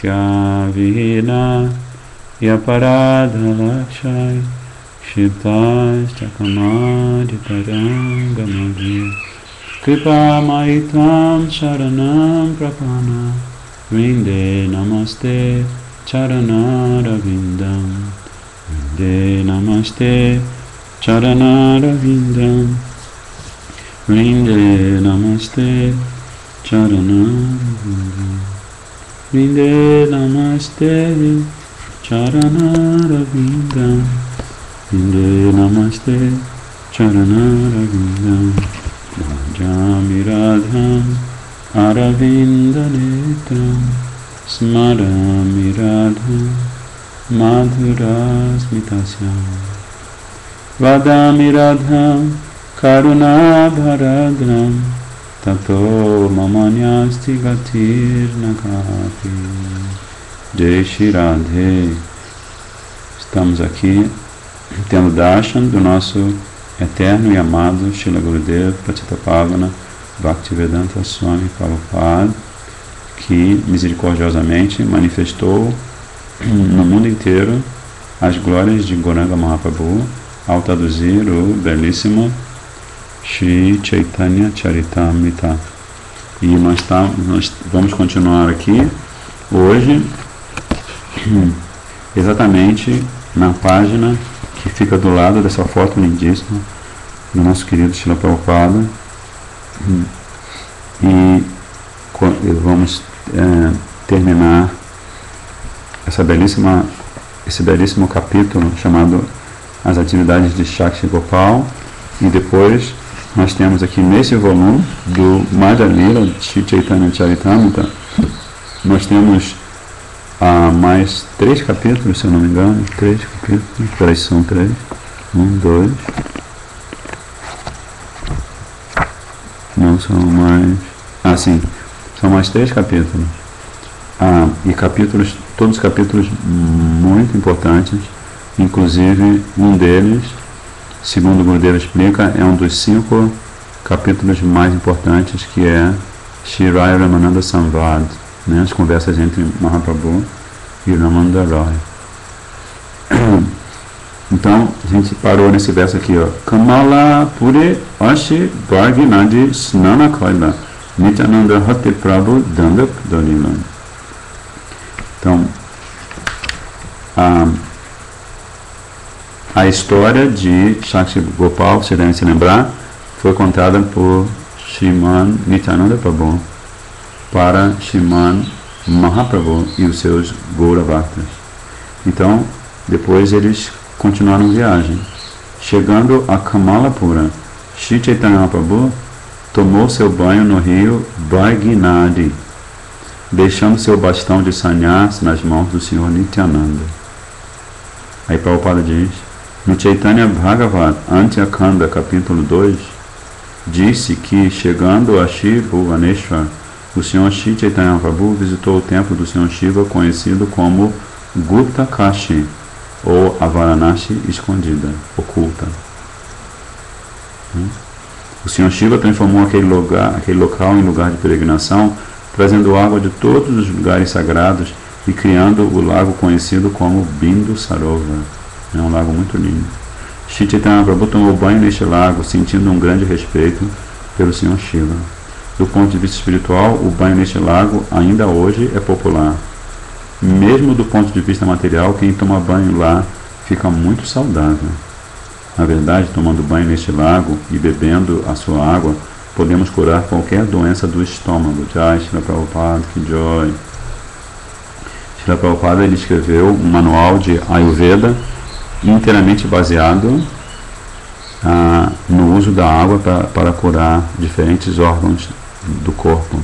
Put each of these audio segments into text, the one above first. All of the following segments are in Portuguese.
bhaktya vihina yaparadha lakshai Shittas chakamadi parangamadi Kripa maitvam sharanam prapana Vrinde namaste charanaravindam Vrinde namaste charanaravindam Vrinde namaste charanaravindam Vrinde namaste charanaravindam Vrinde namaste charanaravindam Bhajami radham aravinda netram Smarami radham madhurasmitasyam Vadami radham karuna bharadram Tato mamanyasti gatir nakapi Jai Shri Radhe. Estamos aqui tendo darshan do nosso eterno e amado Srila Gurudev Patitapavana Bhaktivedanta Swami Prabhupada, que misericordiosamente manifestou no mundo inteiro as glórias de Gauranga Mahaprabhu ao traduzir o belíssimo Shri Chaitanya Charitamrita. E nós vamos continuar aqui hoje exatamente na página que fica do lado dessa foto lindíssima do nosso querido Srila Prabhupada, e vamos terminar esse belíssimo capítulo chamado As Atividades de Shakti Gopal, e depois nós temos aqui nesse volume do Madhya Lila Shri Chaitanya Charitamrita, nós temos mais 3 capítulos, se eu não me engano, 3 capítulos, peraí, são 3, 1, 2, não são mais, sim, são mais 3 capítulos, e capítulos, todos capítulos muito importantes, inclusive um deles, segundo o Gurudev explica, é um dos 5 capítulos mais importantes, que é Shri Ramananda Samvad, né, as conversas entre Mahaprabhu e Ramananda Roy. Então, a gente parou nesse verso aqui, ó. Kamala Pure Ashi Bharginadi Snana Kaila Nityananda Hati Prabhu Dandak Dalilam. Então, a história de Shakti Gopal, se devem se lembrar, foi contada por Shriman Nityananda Prabhu para Shriman Mahaprabhu e os seus Gauravaktas. Então, depois eles continuaram a viagem. Chegando a Kamalapura, Shri Chaitanya Mahaprabhu tomou seu banho no rio Bharginadi, deixando seu bastão de sannyas nas mãos do Senhor Nityananda. Aí Prabhupada diz, no Chaitanya Bhagavat Antyakanda, capítulo 2, disse que, chegando a Shri Bhuvaneshwar, o Senhor Shri Chaitanya Mahaprabhu visitou o templo do Senhor Shiva, conhecido como Gupta Kashi, ou a Varanasi escondida, oculta. O Senhor Shiva transformou aquele local em lugar de peregrinação, trazendo água de todos os lugares sagrados e criando o lago conhecido como Bindu Sarovar. É um lago muito lindo. Shri Chaitanya Mahaprabhu tomou banho neste lago, sentindo um grande respeito pelo Senhor Shiva. Do ponto de vista espiritual, o banho neste lago ainda hoje é popular. Mesmo do ponto de vista material, quem toma banho lá fica muito saudável. Na verdade, tomando banho neste lago e bebendo a sua água, podemos curar qualquer doença do estômago. Jai Srila Prabhupada, que joy! Srila Prabhupada, ele escreveu um manual de Ayurveda inteiramente baseado no uso da água para curar diferentes órgãos do corpo,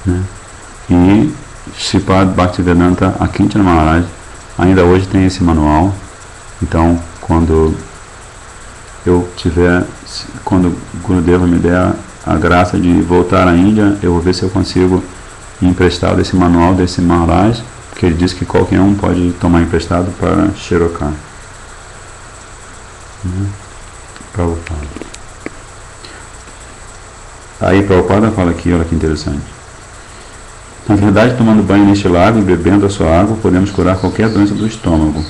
né? E Sripad Bhaktivedanta Akinchana Maharaj ainda hoje tem esse manual. Então, quando Gurudeva me der a graça de voltar à Índia, eu vou ver se eu consigo emprestar esse manual desse Maharaj, porque ele diz que qualquer um pode tomar emprestado para xerocar. Prabhupada. Aí Prabhupada fala aqui, olha que interessante. Na verdade, tomando banho neste lago e bebendo a sua água, podemos curar qualquer doença do estômago.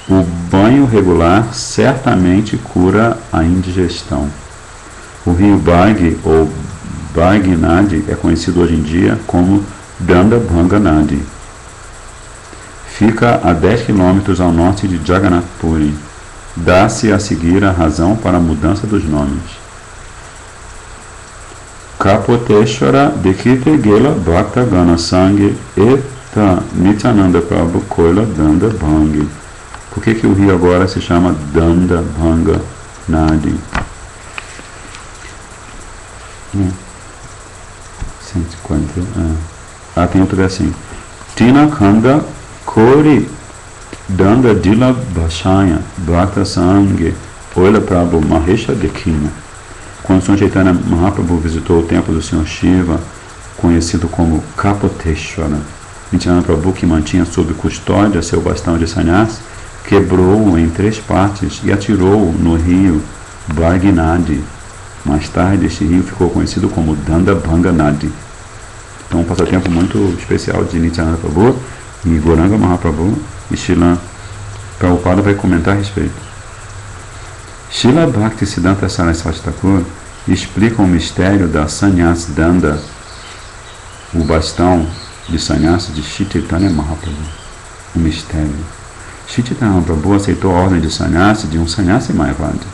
O banho regular certamente cura a indigestão. O rio Bhag, ou Bhag Nadi, é conhecido hoje em dia como Dandabhanga Nadi. Fica a 10 km ao norte de Jagannath Puri. Dá-se a seguir a razão para a mudança dos nomes. Kapoteshwara Dekite Gela Bhakta Gana Sangue Eta Nityananda Prabhu Koila Dandabhanga. Por que o rio agora se chama Dandabhanga Nadi? 150. Tem outro versinho. Tina Khanda Kori Danda Dila Bhashaya Bhakta Sangue Oila Prabhu Mahesha Dekina. Quando Sr. Chaitanya Mahaprabhu visitou o templo do Sr. Shiva, conhecido como Kapoteshwara, Nityananda Prabhu, que mantinha sob custódia seu bastão de sannyas, quebrou-o em 3 partes e atirou-o no rio Bhaginadi. Mais tarde, este rio ficou conhecido como Dandabhanga Nadi. Então, um passatempo muito especial de Nityananda Prabhu, e Gauranga Mahaprabhu e Srila Prabhupada vai comentar a respeito. Srila Bhaktisiddhanta Saraswati Thakur explica o mistério da Sannyas Danda, o bastão de sannyas de Shri Chaitanya Mahaprabhu. O mistério. Shri Chaitanya Mahaprabhu aceitou a ordem de sannyas de um sannyasi Mayavadi.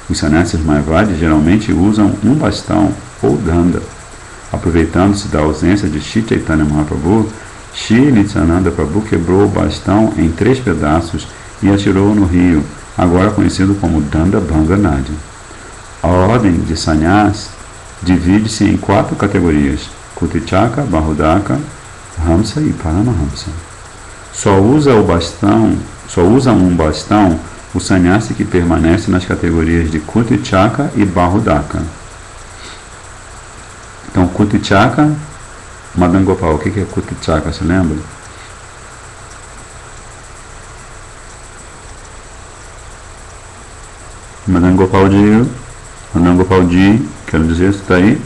Os sannyasis Mayavadi geralmente usam um bastão ou danda. Aproveitando-se da ausência de Shri Chaitanya Mahaprabhu, Shri Nityananda Prabhu quebrou o bastão em 3 pedaços e atirou-o no rio, agora conhecido como Dandabhanga Nadi. A ordem de sannyas divide-se em 4 categorias: Kutichaka, Bahudaka, Hamsa e Paramahamsa. Só usa um bastão o sannyasi que permanece nas categorias de Kutichaka e Bahudaka. Então, Kutichaka, Madan Gopal, o que é Kutichaka, se lembra? Madan Gopal Ji, quero dizer, está aí?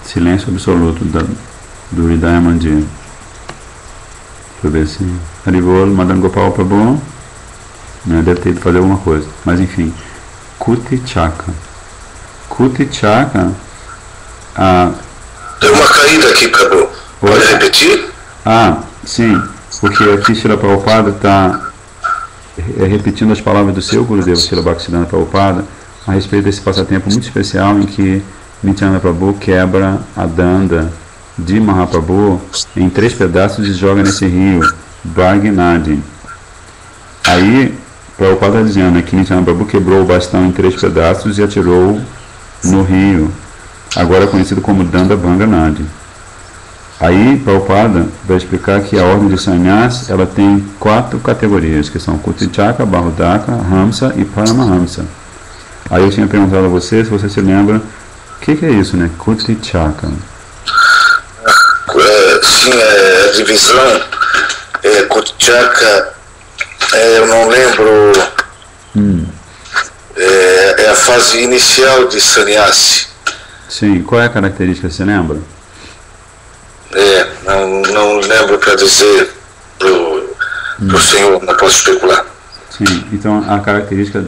Silêncio absoluto do Hridaya Mandir. Deixa eu ver se... Haribol, Madan Gopal Prabhu, deve ter ido fazer alguma coisa, mas enfim. Kutichaka. Kutichaka... Deu uma caída aqui, Prabhu. Pode repetir? Sim. Porque aqui Srila Prabhupada está repetindo as palavras do seu Gurudeva, Srila Bhaktisiddhanta Prabhupada, a respeito desse passatempo muito especial em que Nityananda Prabhu quebra a danda de Mahaprabhu em 3 pedaços e joga nesse rio, Bhaginadi. Aí, Prabhupada está dizendo que Nityananda Prabhu quebrou o bastão em 3 pedaços e atirou no rio, agora conhecido como Dandabhanga Nadi. Aí, Prabhupada vai explicar que a ordem de sannyas ela tem 4 categorias, que são Kutichaka, Bahudaka, Hamsa e Paramahamsa. Aí eu tinha perguntado a você, se você se lembra, o que é isso, né? Kutichaka. Sim, a divisão, Kutichaka, eu não lembro, é a fase inicial de sannyasi. Sim, qual é a característica, você lembra? Não lembro para dizer pro senhor, não posso especular. Sim, então a característica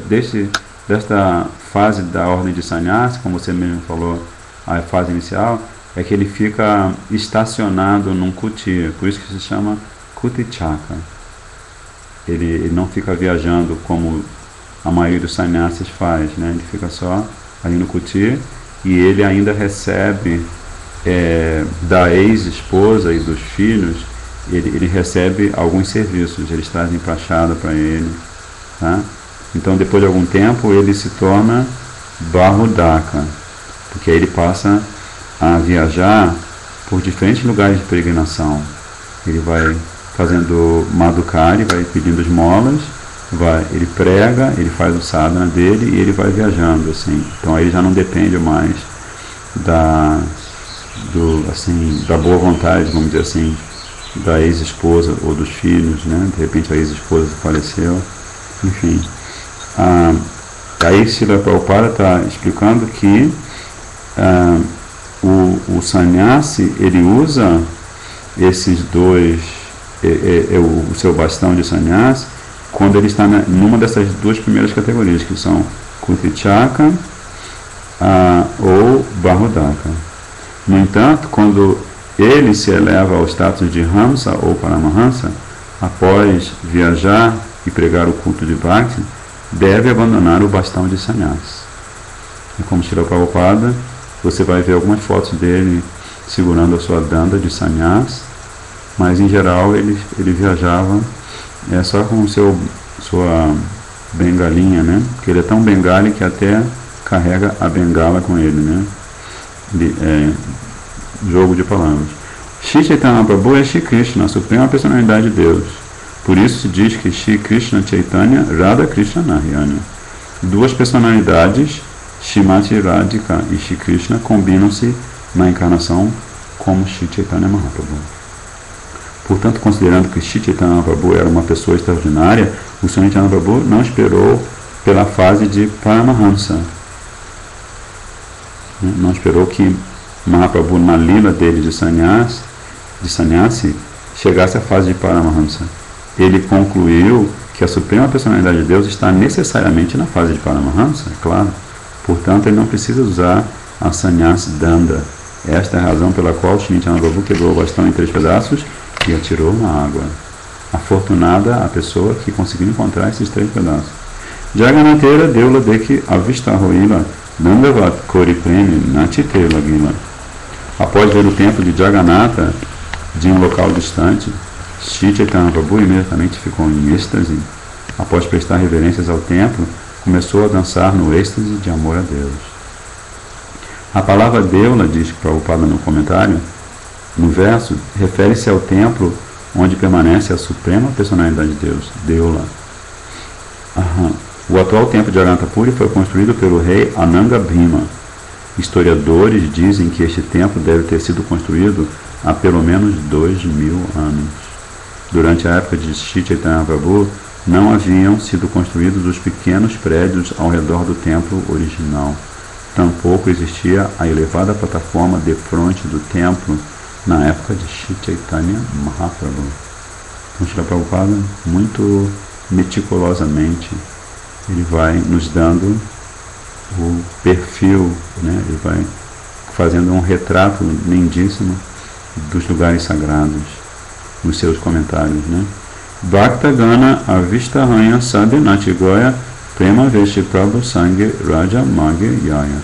desta fase da ordem de sannyas, como você mesmo falou, a fase inicial, é que ele fica estacionado num kuti, por isso que se chama Kutichaka. Ele não fica viajando como a maioria dos sannyasis faz, né? Ele fica só ali no kuti e ele ainda recebe da ex-esposa e dos filhos, ele recebe alguns serviços, eles trazem prachada para ele, tá? Então depois de algum tempo ele se torna Bahudaka, porque aí ele passa a viajar por diferentes lugares de peregrinação. Ele vai fazendo Madhukari, vai pedindo esmolas, ele prega, ele faz o sadhana dele e ele vai viajando, assim. Então aí ele já não depende mais da boa vontade, vamos dizer assim, da ex-esposa ou dos filhos, né? De repente a ex-esposa faleceu, enfim. Aí Srila Prabhupada está explicando que o sannyasi, ele usa esses dois, o seu bastão de sannyasi, quando ele está numa dessas duas primeiras categorias, que são Kutichaka ou Bahudaka. No entanto, quando ele se eleva ao status de Hamsa ou Paramahamsa, após viajar e pregar o culto de Bhakti, deve abandonar o bastão de sannyasi. E como Srila Prabhupada, você vai ver algumas fotos dele segurando a sua danda de sannyasi, mas em geral ele viajava só com sua bengalinha, né? Porque ele é tão bengali que até carrega a bengala com ele, né? Jogo de palavras. Shri Chaitanya Prabhu é Shri Krishna, a suprema personalidade de Deus. Por isso se diz que Shri Krishna Chaitanya Radha Krishna Narayana. Duas personalidades, Shrimati Radhika e Shri Krishna, combinam-se na encarnação como Shri Chaitanya Mahaprabhu. Portanto, considerando que Shri Chaitanya Prabhu era uma pessoa extraordinária, o Senhor Chaitanya Prabhu não esperou pela fase de Paramahamsa. Não esperou que Mahaprabhu, na lila dele de sannyasi, chegasse à fase de Paramahamsa. Ele concluiu que a suprema personalidade de Deus está necessariamente na fase de Paramahamsa, é claro. Portanto, ele não precisa usar a sannyasi danda. Esta é a razão pela qual Shri Chaitanya Prabhu quebrou o bastão em 3 pedaços e atirou na água. Afortunada a pessoa que conseguiu encontrar esses 3 pedaços. Jagannatera Deula Deki Avistahoila Dandavat Kori Premi Nachitela Gila. Após ver o templo de Jagannatha de um local distante, Shri Chaitanya Prabhu imediatamente ficou em êxtase. Após prestar reverências ao templo, começou a dançar no êxtase de amor a Deus. A palavra Deula, diz Prabhupada no comentário, no verso, refere-se ao templo onde permanece a suprema personalidade de Deus, Deula. O atual templo de Anantapuri foi construído pelo rei Ananga Bhima. Historiadores dizem que este templo deve ter sido construído há pelo menos 2000 anos. Durante a época de Shri Chaitanya Prabhu, não haviam sido construídos os pequenos prédios ao redor do templo original. Tampouco existia a elevada plataforma defronte do templo na época de Shri Chaitanya Mahaprabhu. Então, Srila Prabhupada, muito meticulosamente, ele vai nos dando o perfil, né? Ele vai fazendo um retrato lindíssimo dos lugares sagrados nos seus comentários, né? Bhakta Gana Avistahanya Sadhinati Goya Prema Vesti Prabhu Sangue Raja Magya Yaya.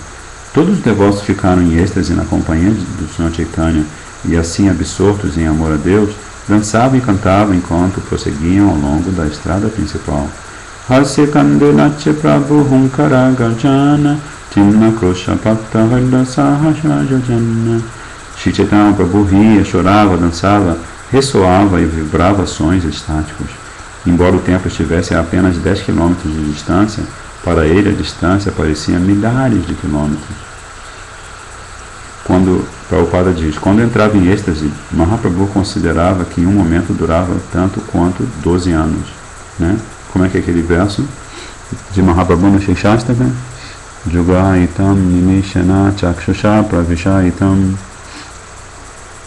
Todos os devotos ficaram em êxtase na companhia do Senhor Chaitanya e assim absortos em amor a Deus, dançavam e cantavam enquanto prosseguiam ao longo da estrada principal. Hasya Kandelache Prabhu Hunkara Gajana Tinna Krosha Bhakta Halla Sahasrajajana. Shri Chaitanya Prabhu ria, chorava, dançava, ressoava e vibrava sons estáticos. Embora o templo estivesse a apenas 10 quilômetros de distância, para ele a distância parecia milhares de quilômetros. Quando Prabhupada diz, quando entrava em êxtase, Mahaprabhu considerava que um momento durava tanto quanto 12 anos. Né? Como é que é aquele verso de Mahaprabhu no Shikshashtaka? Jugaitam nimishana chakshusha pravishaitam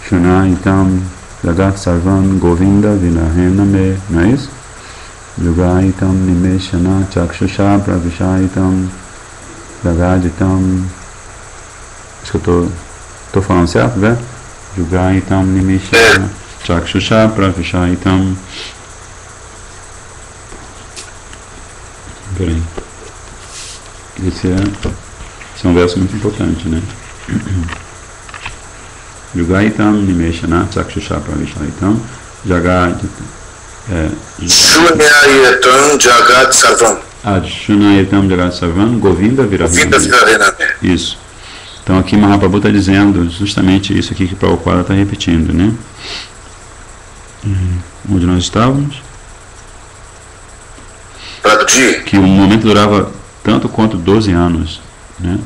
shunaitam Jagat Sarvan Govinda Vilahena Me. Não é isso? Yugaitam Nimeshana Chakshusha Pravishaitam Jagaditam. Acho que eu estou falando certo, né? Yugaitam Nimeshana Chakshusha Pravishaitam. Peraí. Esse é um verso muito importante, né? Yugaitam Nimeshana Chakshusha Pravishaitam Jagaditam. Shunayatam Jagat Sarvam. Shunayatam Jagat Sarvam Govinda Virahena. Isso. Então aqui Mahaprabhu está dizendo justamente isso aqui que Prabhupada está repetindo, né? Onde nós estávamos? Que o momento durava tanto quanto 12 anos, né?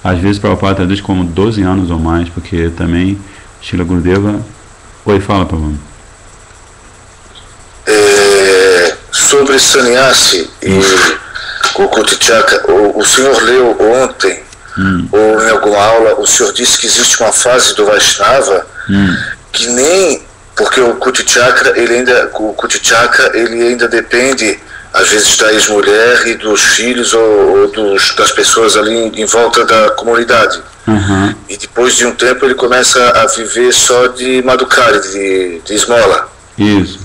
Às vezes Prabhupada traduz como 12 anos ou mais, porque também Srila Gurudeva... Oi, fala, Prabhupada. Sobre sannyasi e o Kutichakra, o senhor leu ontem, ou em alguma aula, o senhor disse que existe uma fase do Vaishnava que nem, porque o Kutichakra, ele ainda depende, às vezes, da ex-mulher e dos filhos ou das pessoas ali em volta da comunidade. E depois de um tempo ele começa a viver só de madhukari, de esmola. Isso.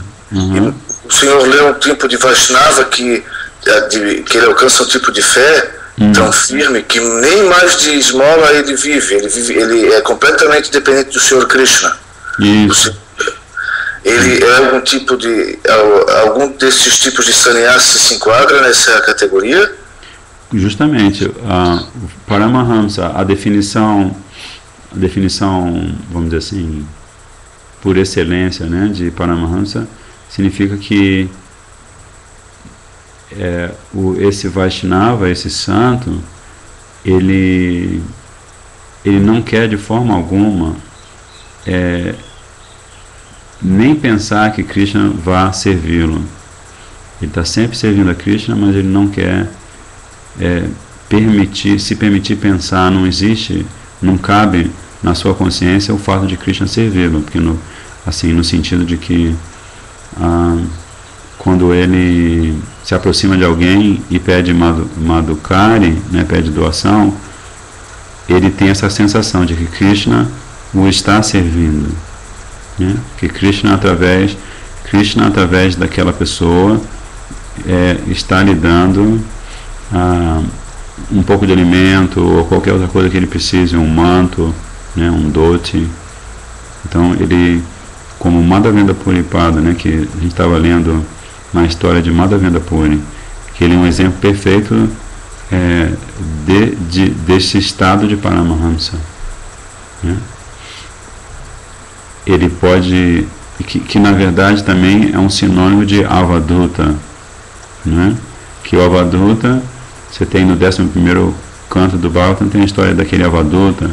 O senhor leu um tipo de Vaishnava que ele alcança um tipo de fé tão firme que nem mais de esmola ele vive. Ele é completamente dependente do Senhor Krishna. Isso. Ele é algum desses tipos de sannyasi se enquadra nessa categoria? Justamente, Paramahamsa, a definição, vamos dizer assim, por excelência, né, de Paramahamsa, significa que esse Vaishnava, esse santo, ele não quer de forma alguma nem pensar que Krishna vá servi-lo. Ele está sempre servindo a Krishna, mas ele não quer se permitir pensar, não cabe na sua consciência o fato de Krishna servi-lo, porque no sentido de que quando ele se aproxima de alguém e pede madhukari, né, pede doação, ele tem essa sensação de que Krishna o está servindo, né? Que Krishna através daquela pessoa está lhe dando um pouco de alimento ou qualquer outra coisa que ele precise, um manto, né, um dote. Então ele, como Madhavendra Puri Pada, né, que a gente estava lendo na história de Madhavendra Puri, que ele é um exemplo perfeito desse estado de Paramahamsa, né? Ele pode, que na verdade também é um sinônimo de Avadhuta, né? Que o Avadhuta, você tem no 11º canto do Bhagavatam, tem a história daquele Avadhuta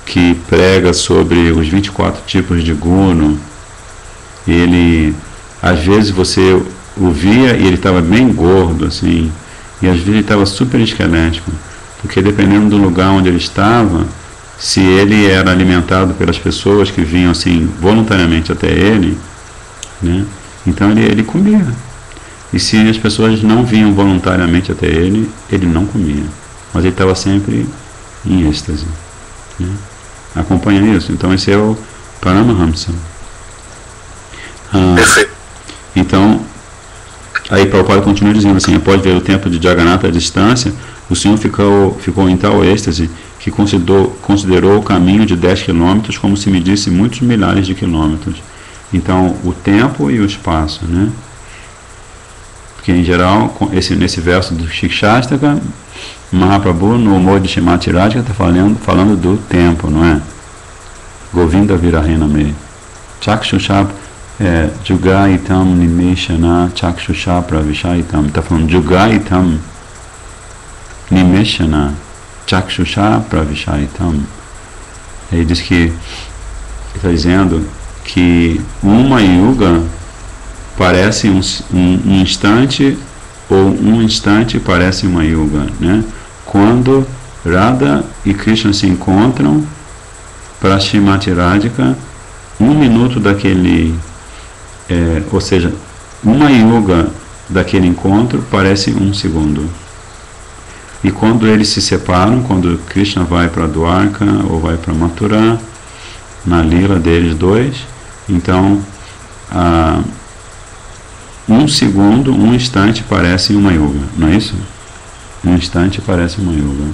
que prega sobre os 24 tipos de guna. Ele, às vezes você o via e ele estava bem gordo, assim, e às vezes ele estava super esquelético, porque dependendo do lugar onde ele estava, se ele era alimentado pelas pessoas que vinham assim voluntariamente até ele, né, então ele comia. E se as pessoas não vinham voluntariamente até ele, ele não comia. Mas ele estava sempre em êxtase, né? Acompanha isso. Então esse é o Paramahamsa. Então, aí Prabhupada continua dizendo assim: após ver o tempo de Jagannatha à distância, o Senhor ficou em tal êxtase que considerou o caminho de 10 quilômetros como se medisse muitos milhares de quilômetros. Então, o tempo e o espaço, né? Porque, em geral, nesse verso do Shikshastaka, Mahaprabhu, no humor de Shrimati Radhika, está falando do tempo, não é? Govinda Virahena Me. Chakshusha Jugaitam Nimeshana Chakshusha Pravishaitam. Está falando Jugaitam Nimeshana Chakshusha Pravishaitam. Ele diz que, está dizendo que uma yuga parece um instante, ou um instante parece uma yuga, né? Quando Radha e Krishna se encontram, para Shrimati Radhika, um minuto daquele, ou seja, uma yuga daquele encontro parece um segundo. E quando eles se separam, quando Krishna vai para Dwarka ou vai para Mathura, na lila deles dois, então um segundo, um instante parece uma yuga, não é isso? Um instante parece uma yuga.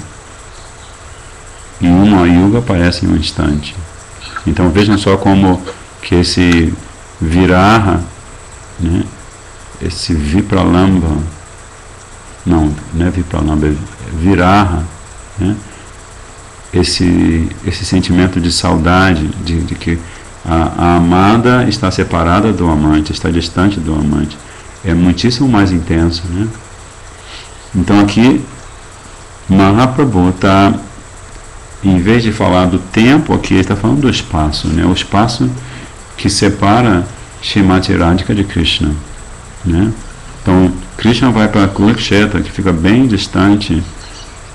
E uma yuga parece um instante. Então vejam só como que esse viraha, né, esse vipralamba, não é vipralamba, é viraha, né, esse sentimento de saudade, de que a amada está separada do amante, está distante do amante, é muitíssimo mais intenso, né? Então aqui Mahaprabhu está, em vez de falar do tempo, aqui ele está falando do espaço, né? O espaço que separa Shrimati Radhika de Krishna, né? Então Krishna vai para Kurukshetra, que fica bem distante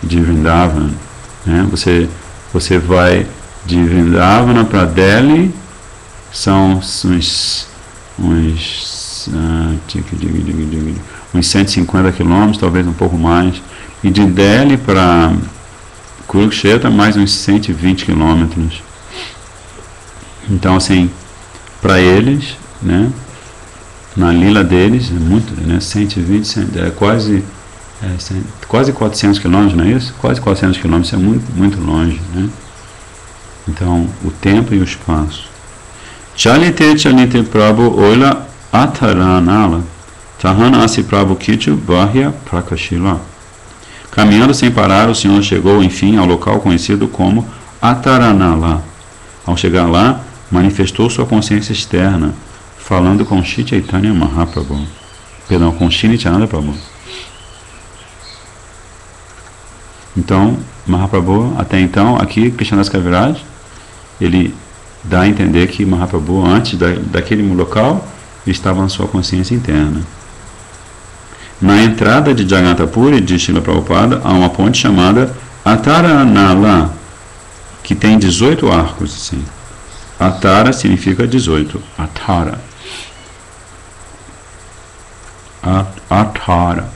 de Vrindavan, né? Você vai de Vrindavana para Delhi, são uns 150 quilômetros, talvez um pouco mais, e de Delhi para Kurukshetra mais uns 120 quilômetros. Então, assim, para eles, né, na lila deles, é muito, né, 120, quase 400 quilômetros, não é isso? Quase 400 quilômetros, é muito longe, né? Então, o tempo e o espaço. Chalite Prabhu Oila Ataranala Tahanasi Prabhu Kichu Bahya Prakashila. Caminhando sem parar, o Senhor chegou, enfim, ao local conhecido como Ataranala. Ao chegar lá, manifestou sua consciência externa, falando com Shri Chaitanya Mahaprabhu. Perdão, com Shri Nityananda Prabhu. Então, Mahaprabhu, até então, aqui, Krishnadas Kaviraj, ele dá a entender que Mahaprabhu, antes daquele local, estava na sua consciência interna. Na entrada de Jagannatha Puri, de Srila Prabhupada, há uma ponte chamada Ataranala, que tem 18 arcos, assim. Atara significa 18. Atara. Atara.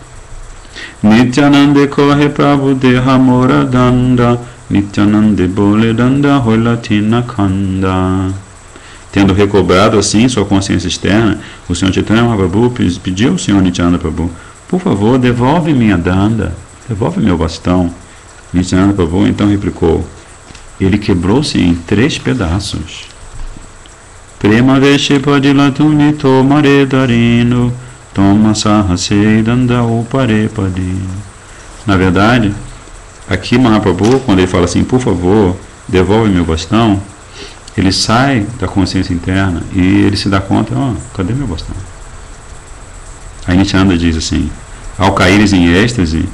Nityanande corre Prabhu deha mora danda, Nityanande bole danda hoilatina kanda. Tendo recobrado assim sua consciência externa, o Senhor Chaitanya Mahaprabhu pediu ao Senhor Nityananda Prabhu: por favor, devolve minha danda, devolve meu bastão. Nityananda Prabhu então replicou: ele quebrou-se em 3 pedaços. Prema veshe padilatuni tomare darino, toma sahase danda upare padino. Na verdade, aqui Mahaprabhu, quando ele fala assim, por favor, devolve meu bastão, ele sai da consciência interna e ele se dá conta, cadê meu bastão? Aí Nityananda diz assim: ao caíres em êxtase,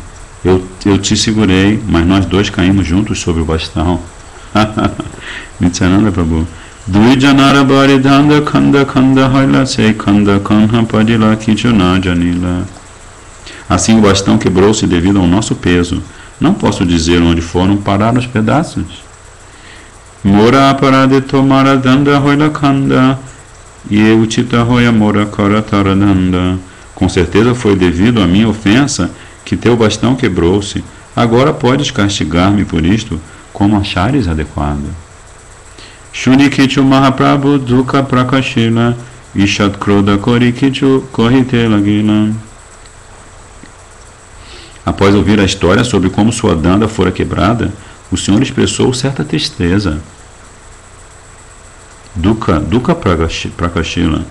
eu te segurei, mas nós dois caímos juntos sobre o bastão. Nityananda Prabhu. Duijanara baridanda kanda kanda haila sei kanda kanha padila kichuna janila. Assim o bastão quebrou-se devido ao nosso peso. Não posso dizer onde foram parar os pedaços. Mora aparade tomara danda hoila kanda e utita hoya mora karatara danda. Com certeza foi devido à minha ofensa que teu bastão quebrou-se. Agora podes castigar-me por isto como achares adequado. Shuni Kichu Mahaprabhu Dukha Prakashila Ishat Kroda Kori Kichu Kohite Lagila. Após ouvir a história sobre como sua danda fora quebrada, o Senhor expressou certa tristeza. Dukha Prakashila.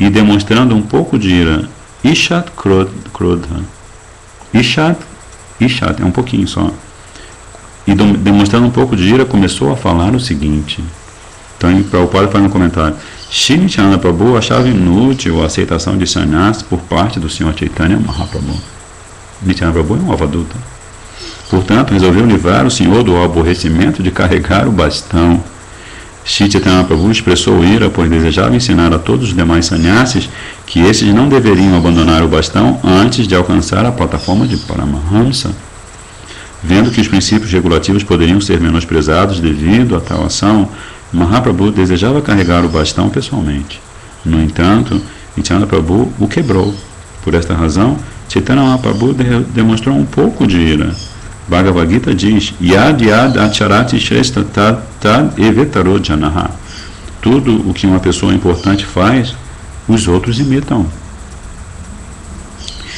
E demonstrando um pouco de ira, Ishat Krodha. Ishat é um pouquinho só. E demonstrando um pouco de ira, começou a falar o seguinte. Então, Prabhupada faz um comentário. Shri Nityananda Prabhu achava inútil a aceitação de sannyas por parte do Senhor Chaitanya Mahaprabhu. Nityananda Prabhu é um avaduta. Portanto, resolveu livrar o Senhor do aborrecimento de carregar o bastão. Shri Chaitanya Prabhu expressou ira, pois desejava ensinar a todos os demais sannyasis que esses não deveriam abandonar o bastão antes de alcançar a plataforma de Paramahamsa. Vendo que os princípios regulativos poderiam ser menosprezados devido a tal ação, Mahaprabhu desejava carregar o bastão pessoalmente. No entanto, Nityananda Prabhu o quebrou. Por esta razão, Chaitanya Mahaprabhu demonstrou um pouco de ira. Bhagavad Gita diz: Yad yad acharati shrestha tad evetaro janaha. Tudo o que uma pessoa importante faz, os outros imitam.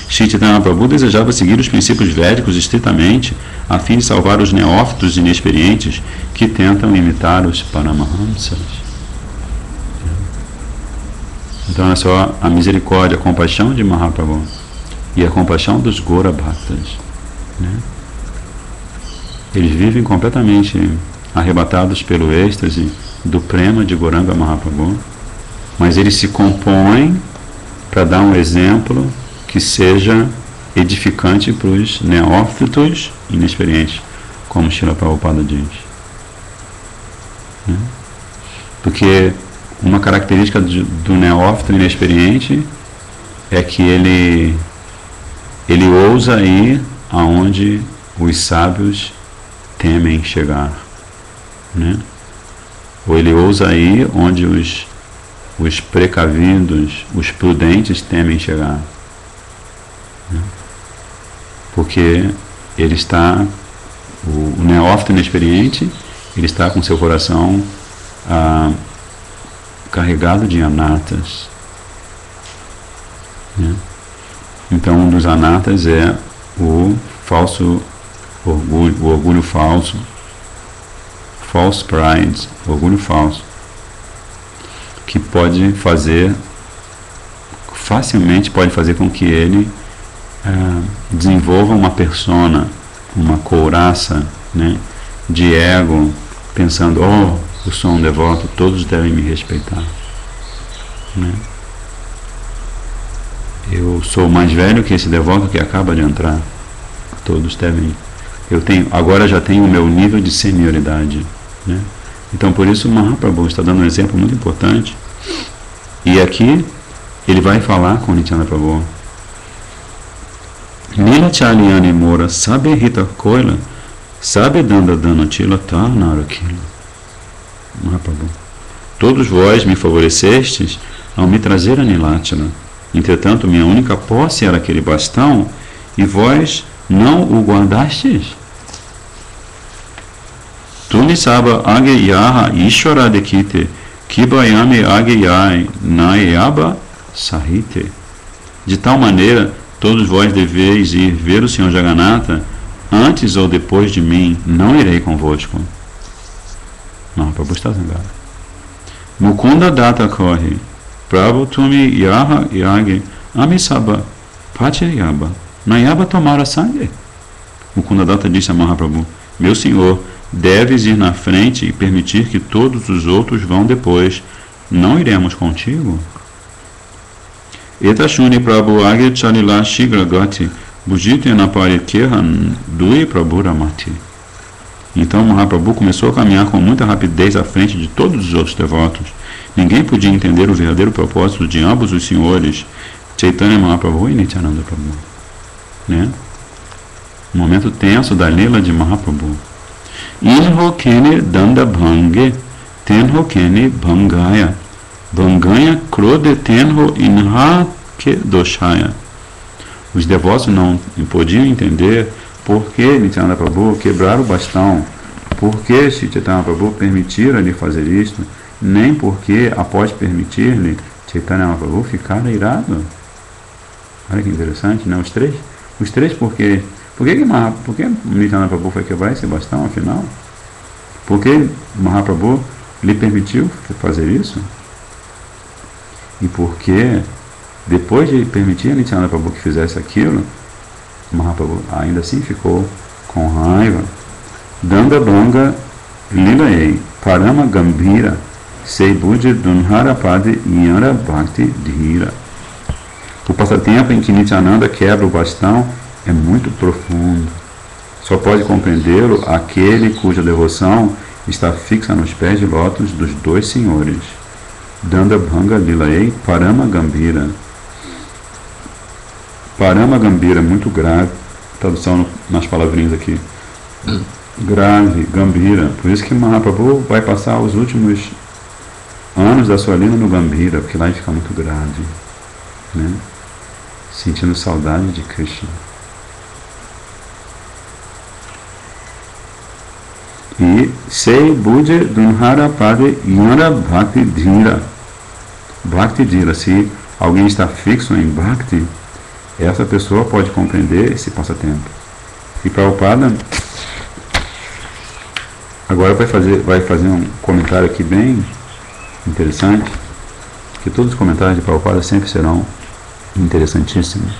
Shri Chaitanya Prabhu desejava seguir os princípios védicos estritamente, a fim de salvar os neófitos inexperientes que tentam imitar os Paramahamsas. Então é só a misericórdia, a compaixão de Mahaprabhu e a compaixão dos Gora Bhaktas, né? Eles vivem completamente arrebatados pelo êxtase do prema de Gauranga Mahaprabhu, mas eles se compõem para dar um exemplo que seja edificante para os neófitos inexperientes, como Srila Prabhupada diz. Né? Porque uma característica do neófito inexperiente é que ele ele ousa ir aonde os sábios temem chegar, né? Ou ele ousa ir onde os precavidos, os prudentes temem chegar, né? Porque ele está, o neófito inexperiente, ele está com seu coração carregado de anatas, né? Então, um dos anatas é o falso orgulho, o orgulho falso, false pride, orgulho falso, que pode fazer, facilmente pode fazer com que ele desenvolva uma persona, uma couraça, né, de ego, pensando, oh, eu sou um devoto, todos devem me respeitar, né? Eu sou mais velho que esse devoto que acaba de entrar, todos devem, agora já tenho o meu nível de senioridade, né? Então por isso o Mahaprabhu está dando um exemplo muito importante, e aqui ele vai falar com Nityananda Prabhu. Nila Chalyani Mora Sabe Rita Koila Sabe Danda Danatila Tarnarakila. Mahaprabhu, todos vós me favorecestes ao me trazer a Nilachala. Entretanto, minha única posse era aquele bastão, e vós não o guardastes? Tunisaba Ageyaha Ishvara Dekite Kibayame Ageyai Nayaba Sahite. De tal maneira, todos vós deveis ir ver o Senhor Jagannatha, antes ou depois de mim, não irei convosco. Mahaprabhu está zangado. Mukunda Data corre. Prabhu Tumi Yaha Yagi Amisaba Pachayaba Nayaba Tomara Sangue. Mukunda Data disse a Mahaprabhu: meu Senhor, deves ir na frente e permitir que todos os outros vão depois. Não iremos contigo? Etashuni Prabhu Age Chalila Shigra Gati Bujite Naparikehan Dui Prabhu Ramati. Então Mahaprabhu começou a caminhar com muita rapidez à frente de todos os outros devotos. Ninguém podia entender o verdadeiro propósito de ambos os senhores, Chaitanya Mahaprabhu e Nityananda Prabhu, né? Um momento tenso da lila de Mahaprabhu. Inho kene danda bhange, tenho kene bhangaya, bhangaya krode tenho inha ke doshaya. Os devotos não podiam entender por que Nityananda Prabhu quebrar o bastão, por que Chaitanya Prabhu permitira-lhe fazer isto, nem porque, após permitir-lhe, Chaitanya Mahaprabhu ficara irado. Olha que interessante, né? Os três por que Nityananda Prabhu foi quebrar esse bastão, afinal? Por que Mahaprabhu lhe permitiu fazer isso? E por que, depois de permitir a Nityananda Prabhu que fizesse aquilo, Mahaprabhu ainda assim ficou com raiva? Danda Banga Lilaei Parama Gambhira Sei Budi Dunhara Pade Yara Bhakti Dhira. O passatempo em que Nityananda quebra o bastão é muito profundo. Só pode compreendê-lo aquele cuja devoção está fixa nos pés de lótus dos dois senhores. Danda Bhanga Lilaei Parama Gambhira. Parama Gambhira, muito grave. Tradução nas palavrinhas aqui. Grave, Gambhira. Por isso que Mahaprabhu vai passar os últimos anos da sua lila no Gambhira, porque lá ele fica muito grave, né? Sentindo saudade de Krishna. E Sei Buje Dunhara Pade Yara Bhakti Dhira. Bhakti Dhira, se alguém está fixo em Bhakti, essa pessoa pode compreender esse passatempo. E Prabhupada agora vai fazer um comentário aqui bem interessante, que todos os comentários de Prabhupada sempre serão interessantíssimos.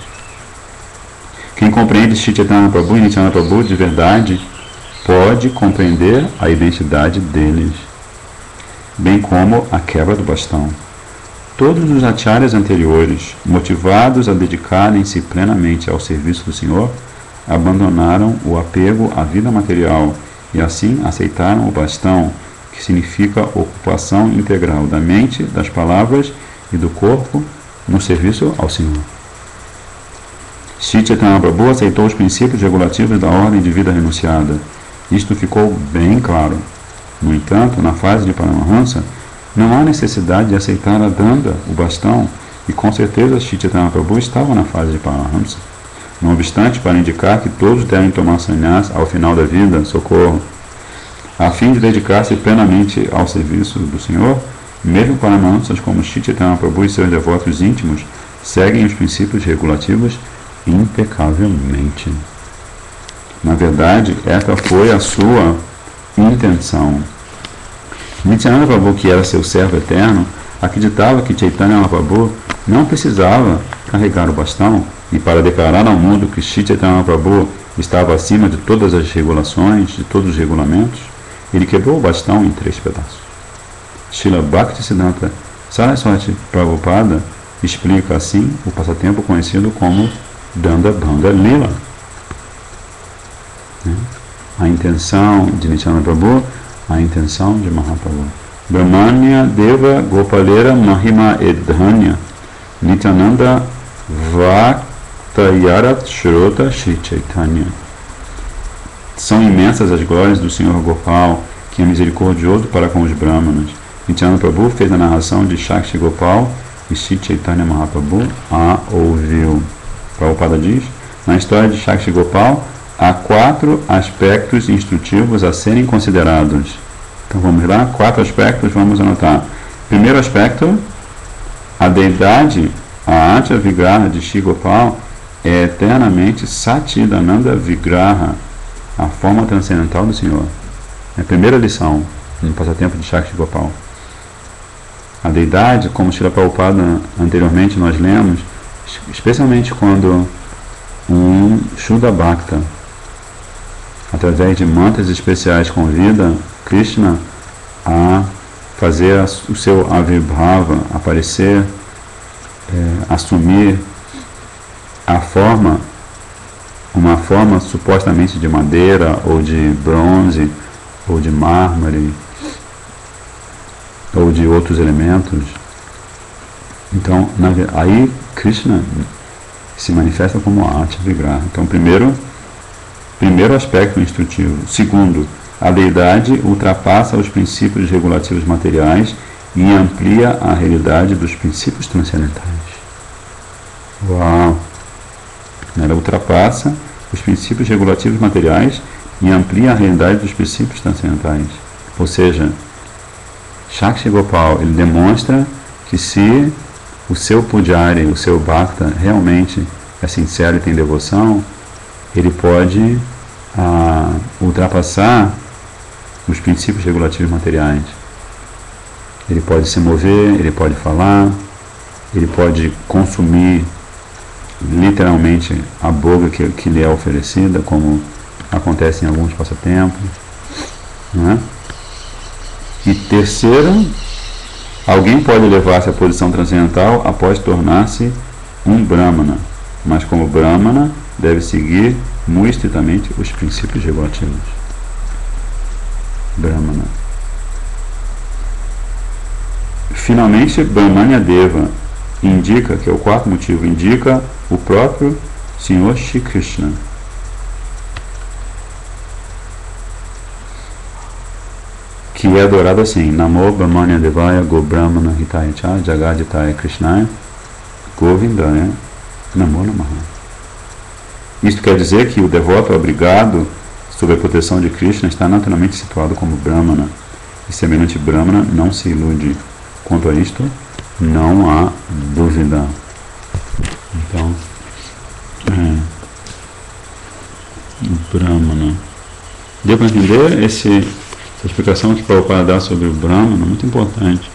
Quem compreende Shri Chaitanya Prabhu e Nityananda Prabhu de verdade pode compreender a identidade deles, bem como a quebra do bastão. Todos os acharyas anteriores, motivados a dedicarem-se plenamente ao serviço do Senhor, abandonaram o apego à vida material e assim aceitaram o bastão, que significa ocupação integral da mente, das palavras e do corpo no serviço ao Senhor. Sri Chaitanya Prabhu aceitou os princípios regulativos da ordem de vida renunciada. Isto ficou bem claro. No entanto, na fase de Paramahansa, não há necessidade de aceitar a danda, o bastão, e com certeza Sri Chaitanya Prabhu estava na fase de Paramahansa. Não obstante, para indicar que todos devem tomar sannyas ao final da vida, socorro, a fim de dedicar-se plenamente ao serviço do Senhor, mesmo Paramahansas como Sri Chaitanya Prabhu e seus devotos íntimos seguem os princípios regulativos impecavelmente. Na verdade, esta foi a sua intenção. Nityananda Prabhu, que era seu servo eterno, acreditava que Chaitanya Mahaprabhu não precisava carregar o bastão, e para declarar ao mundo que Sri Chaitanya Mahaprabhu estava acima de todas as regulações, de todos os regulamentos, ele quebrou o bastão em 3 pedaços. Srila Bhaktisiddhanta Saraswati Prabhupada explica assim o passatempo conhecido como Dandabhanga Lila. A intenção de Nityananda Prabhu, a intenção de Mahaprabhu. Brahmanya Deva Gopalera Mahima Edhanya Nityananda Vaktayarat Shrota Shri Chaitanya. São imensas as glórias do Senhor Gopal, que é misericordioso para com os Brahmanas. Nityananda Prabhu fez a narração de Shakti Gopal e Sri Chaitanya Mahaprabhu a ouviu. Prabhupada diz, na história de Shakti Gopal, há 4 aspectos instrutivos a serem considerados. Então vamos lá, 4 aspectos, vamos anotar. Primeiro aspecto, a deidade, a Atya Vigraha de Shri Gopal, é eternamente Satidananda Vigraha, a forma transcendental do Senhor. É a primeira lição no passatempo de Shakti Gopal. A deidade, como Srila Prabhupada anteriormente nós lemos, especialmente quando um Shuddha Bhakta, através de mantras especiais, convida Krishna a fazer o seu Avibhava, aparecer, assumir a forma, uma forma supostamente de madeira, ou de bronze, ou de mármore, ou de outros elementos. Então, aí Krishna se manifesta como Atya Vigraha. Então, primeiro aspecto instrutivo. Segundo, a deidade ultrapassa os princípios regulativos materiais e amplia a realidade dos princípios transcendentais. Uau! Ela ultrapassa os princípios regulativos materiais e amplia a realidade dos princípios transcendentais. Ou seja, Shakti Gopal, ele demonstra que se o seu Pujari, o seu Bhakta, realmente é sincero e tem devoção, ele pode ultrapassar os princípios regulativos materiais. Ele pode se mover, ele pode falar, ele pode consumir literalmente a boga que lhe é oferecida, como acontece em alguns passatempos, não é? E terceiro, alguém pode elevar-se à posição transcendental após tornar-se um Brahmana, mas como Brahmana deve seguir muito estritamente os princípios regulativos. Brahmana. Finalmente, Brahmanya Deva indica, que é o 4º motivo, indica o próprio Senhor Shri Krishna. Que é adorado assim: Namo Brahmanya Devaya Go Brahmana Hitaya Cha Jagaditaya Krishnaya Govindaya Namo Namaha. Isto quer dizer que o devoto obrigado sob a proteção de Krishna está naturalmente situado como Brahmana, e semelhante Brahmana não se ilude. Quanto a isto, não há dúvida. Então, Brahmana. Deu para entender essa explicação que Prabhupada dá sobre o Brahmana? Muito importante.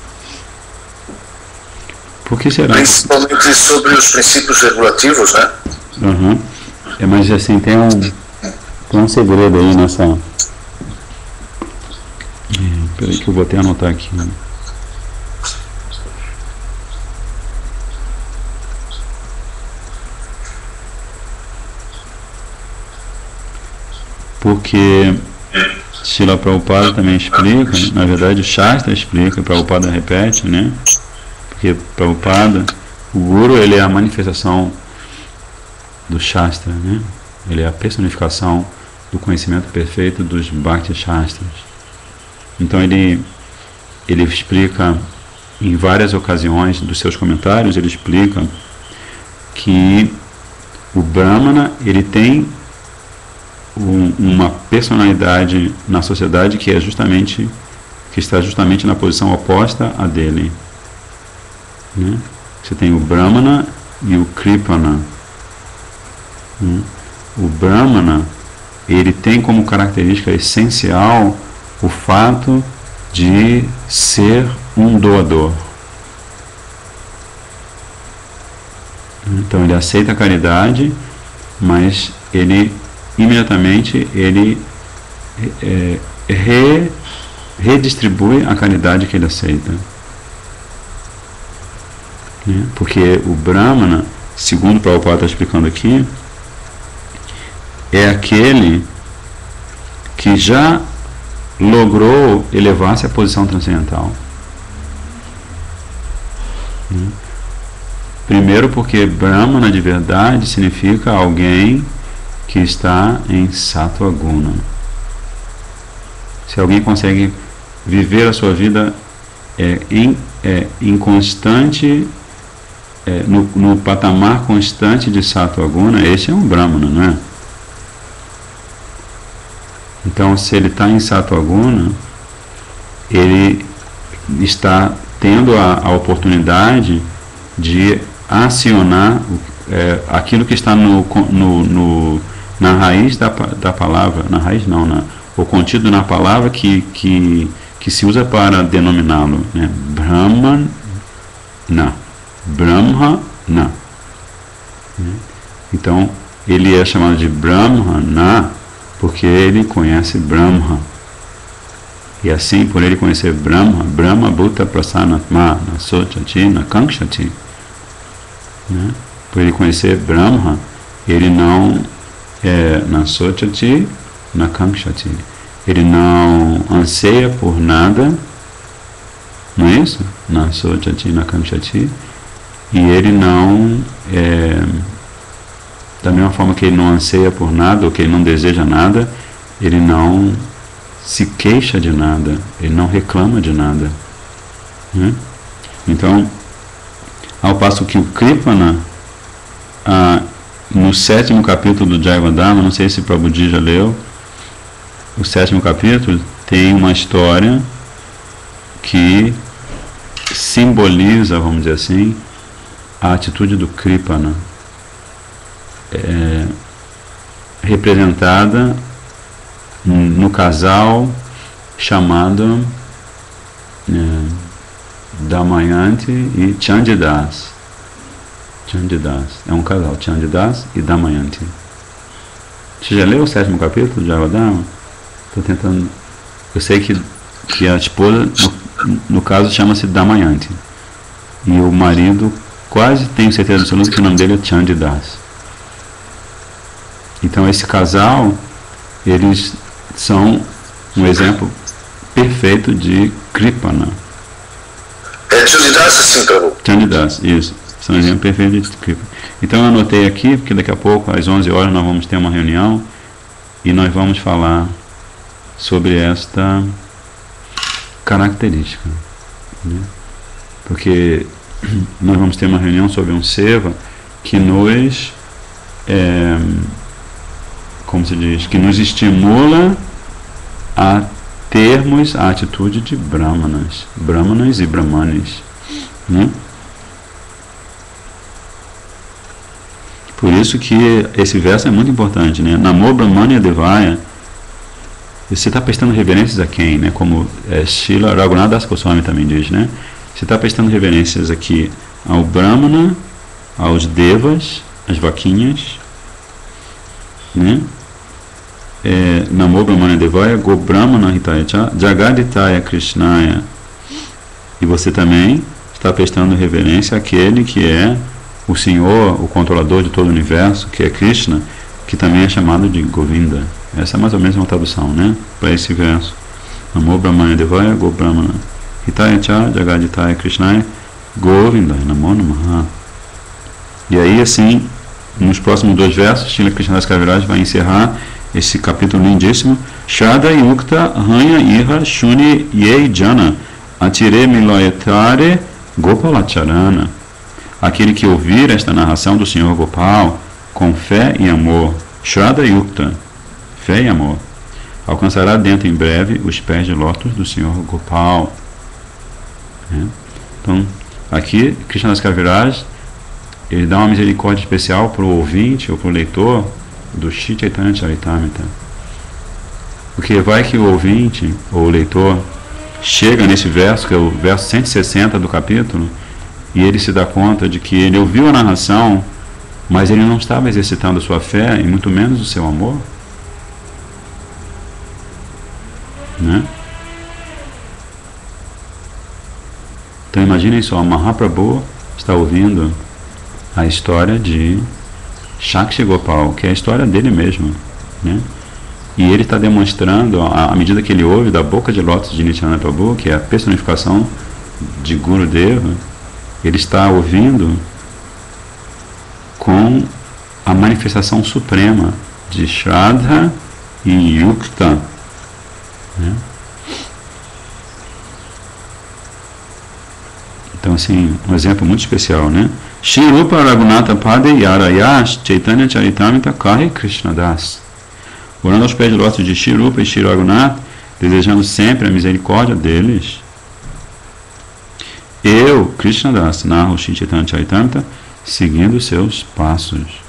Por que será? Principalmente sobre os princípios regulativos, né? Uhum. Mas assim, tem um segredo aí nessa... Peraí que eu vou até anotar aqui. Porque Srila Prabhupada também explica, na verdade o Shastra explica, Prabhupada repete, né? Porque Prabhupada, o Guru, ele é a manifestação do Shastra, né? Ele é a personificação do conhecimento perfeito dos Bhakti Shastras. Então ele explica em várias ocasiões dos seus comentários, ele explica que o Brahmana, ele tem uma personalidade na sociedade que está justamente na posição oposta à dele, né? Você tem o Brahmana e o Kripana, né? O Brahmana, ele tem como característica essencial o fato de ser um doador. Então ele aceita a caridade, mas ele imediatamente redistribui a caridade que ele aceita, né? Porque o Brahmana, segundo o Prabhupada está explicando aqui, é aquele que já logrou elevar-se à posição transcendental. Primeiro porque Brahmana de verdade significa alguém que está em Sattva Guna. Se alguém consegue viver a sua vida em constante, no patamar constante de Sattva Guna, esse é um Brahmana, não é? Então, se ele está em Sattva Guna, ele está tendo a oportunidade de acionar aquilo que está na raiz da palavra, na raiz não, o contido na palavra que se usa para denominá-lo, né? Brahmana, Brahmana. Então, ele é chamado de Brahmana porque ele conhece Brahma. E assim, por ele conhecer Brahma, Brahma Bhuta Prasanatma, na Sochati, na Kankshati, né? Por ele conhecer Brahma, ele não na Sochati, na Kankshati, ele não anseia por nada, não é isso? Na Sochati, na Kankshati, e ele não da mesma forma que ele não anseia por nada, ou que ele não deseja nada, ele não se queixa de nada, ele não reclama de nada, né? Então, ao passo que o Kripana, no 7º capítulo do Jayavadharma, não sei se Prabhuji já leu, o 7º capítulo tem uma história que simboliza, vamos dizer assim, a atitude do Kripana, representada no casal chamado Damayanti e Chandidas. Chandidas é um casal, Chandidas e Damayanti. Você já leu o 7º capítulo de Jayavadharma? Estou tentando. Eu sei que a esposa, no caso, chama-se Damayanti, e o marido, quase tenho certeza absoluta que o nome dele é Chandidas. Então esse casal, eles são um exemplo perfeito de Kripana. É Chandidas, sim, Prabhu. Chandidas, isso. São um exemplo perfeito de Kripana. Então eu anotei aqui, porque daqui a pouco, às 11 horas, nós vamos ter uma reunião e nós vamos falar sobre esta característica, né? Porque nós vamos ter uma reunião sobre um seva que nos como se diz, que nos estimula a termos a atitude de brahmanas e brahmanes, né? Por isso que esse verso é muito importante, né? Namo Brahmanya Devaya. Você está prestando reverências a quem, né? Como Srila Raghunath Das Goswami também diz, né? Você está prestando reverências aqui ao Brahmana, aos Devas, às vaquinhas, né? Namo Brahmanya Devaya Go Brahmana Hitaya Cha Jagaditaya Krishnaya. E você também está prestando reverência àquele que é o Senhor, o controlador de todo o universo, que é Krishna, que também é chamado de Govinda. Essa é mais ou menos uma tradução, né, para esse verso. Namo Brahmanya Devaya Go Brahmana Hitaya Cha Jagaditaya Krishnaya Govinda Namo Namaha. E aí assim nos próximos 2 versos, Srila Krishnadas Kaviraj vai encerrar esse capítulo lindíssimo. Shraddha Yukta Hanya Iha Shuni Yei Jana Atire Miloyatare Gopalacharana. Aquele que ouvir esta narração do Senhor Gopal com fé e amor, Shraddha Yukta, fé e amor, alcançará dentro em breve os pés de lótus do Senhor Gopal. Então, aqui, Krishnadas Kaviraj, ele dá uma misericórdia especial para o ouvinte ou para o leitor do Shri Chaitanya Charitamrita. Porque vai que o ouvinte ou o leitor chega nesse verso, que é o verso 160 do capítulo, e ele se dá conta de que ele ouviu a narração, mas ele não estava exercitando a sua fé, e muito menos o seu amor. Né? Então imaginem só, Mahaprabhu está ouvindo a história de Shakshi Gopal, que é a história dele mesmo, né? E ele está demonstrando, à medida que ele ouve da boca de lótus de Nityananda Prabhu, que é a personificação de Gurudeva, ele está ouvindo com a manifestação suprema de Shraddha e Yukta, né? Então, assim, um exemplo muito especial, né? Shri Rupa Raghunatha Pade Yarayash Chaitanya Charitamrita Kari Krishnadas. Orando aos pés de lótus de Shri Rupa e Shri Raghunatha, desejando sempre a misericórdia deles, eu, Krishnadas, narro Shri Chaitanya Charitamrita, seguindo seus passos.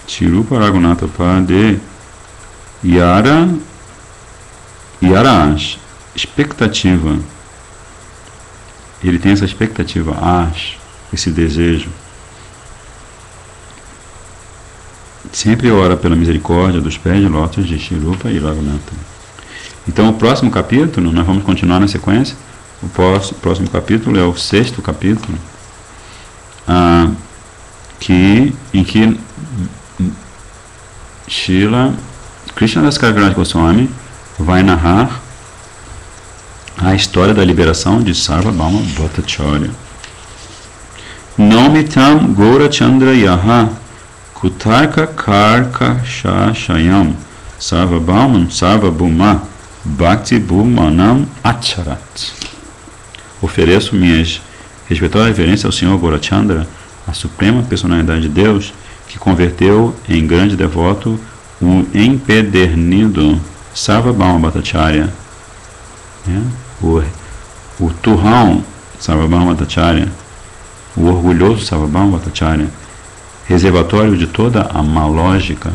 Shri Rupa Raghunatha Pade Yarayash, expectativa. Ele tem essa expectativa, esse desejo. Sempre ora pela misericórdia dos pés de lótus de Shri Rupa e Raghunatha. Então, o próximo capítulo, nós vamos continuar na sequência. O próximo capítulo é o 6º capítulo, em que Srila Krishnadas Kaviraj Goswami vai narrar a história da liberação de Sarvabhauma Bhattacharya. Nomitam Gaurachandra Yaha Kutarka Karka Shashayam Sarvabhaumam Sarvabhuma Bhakti Bhumanam Acharat. Ofereço minhas respeitosas reverências ao Senhor Gaurachandra, a suprema personalidade de Deus, que converteu em grande devoto o empedernido Sarvabhauma Bhattacharya, o turrão Sarvabhauma Bhattacharya, o orgulhoso Sarvabhauma Bhattacharya, reservatório de toda a malógica.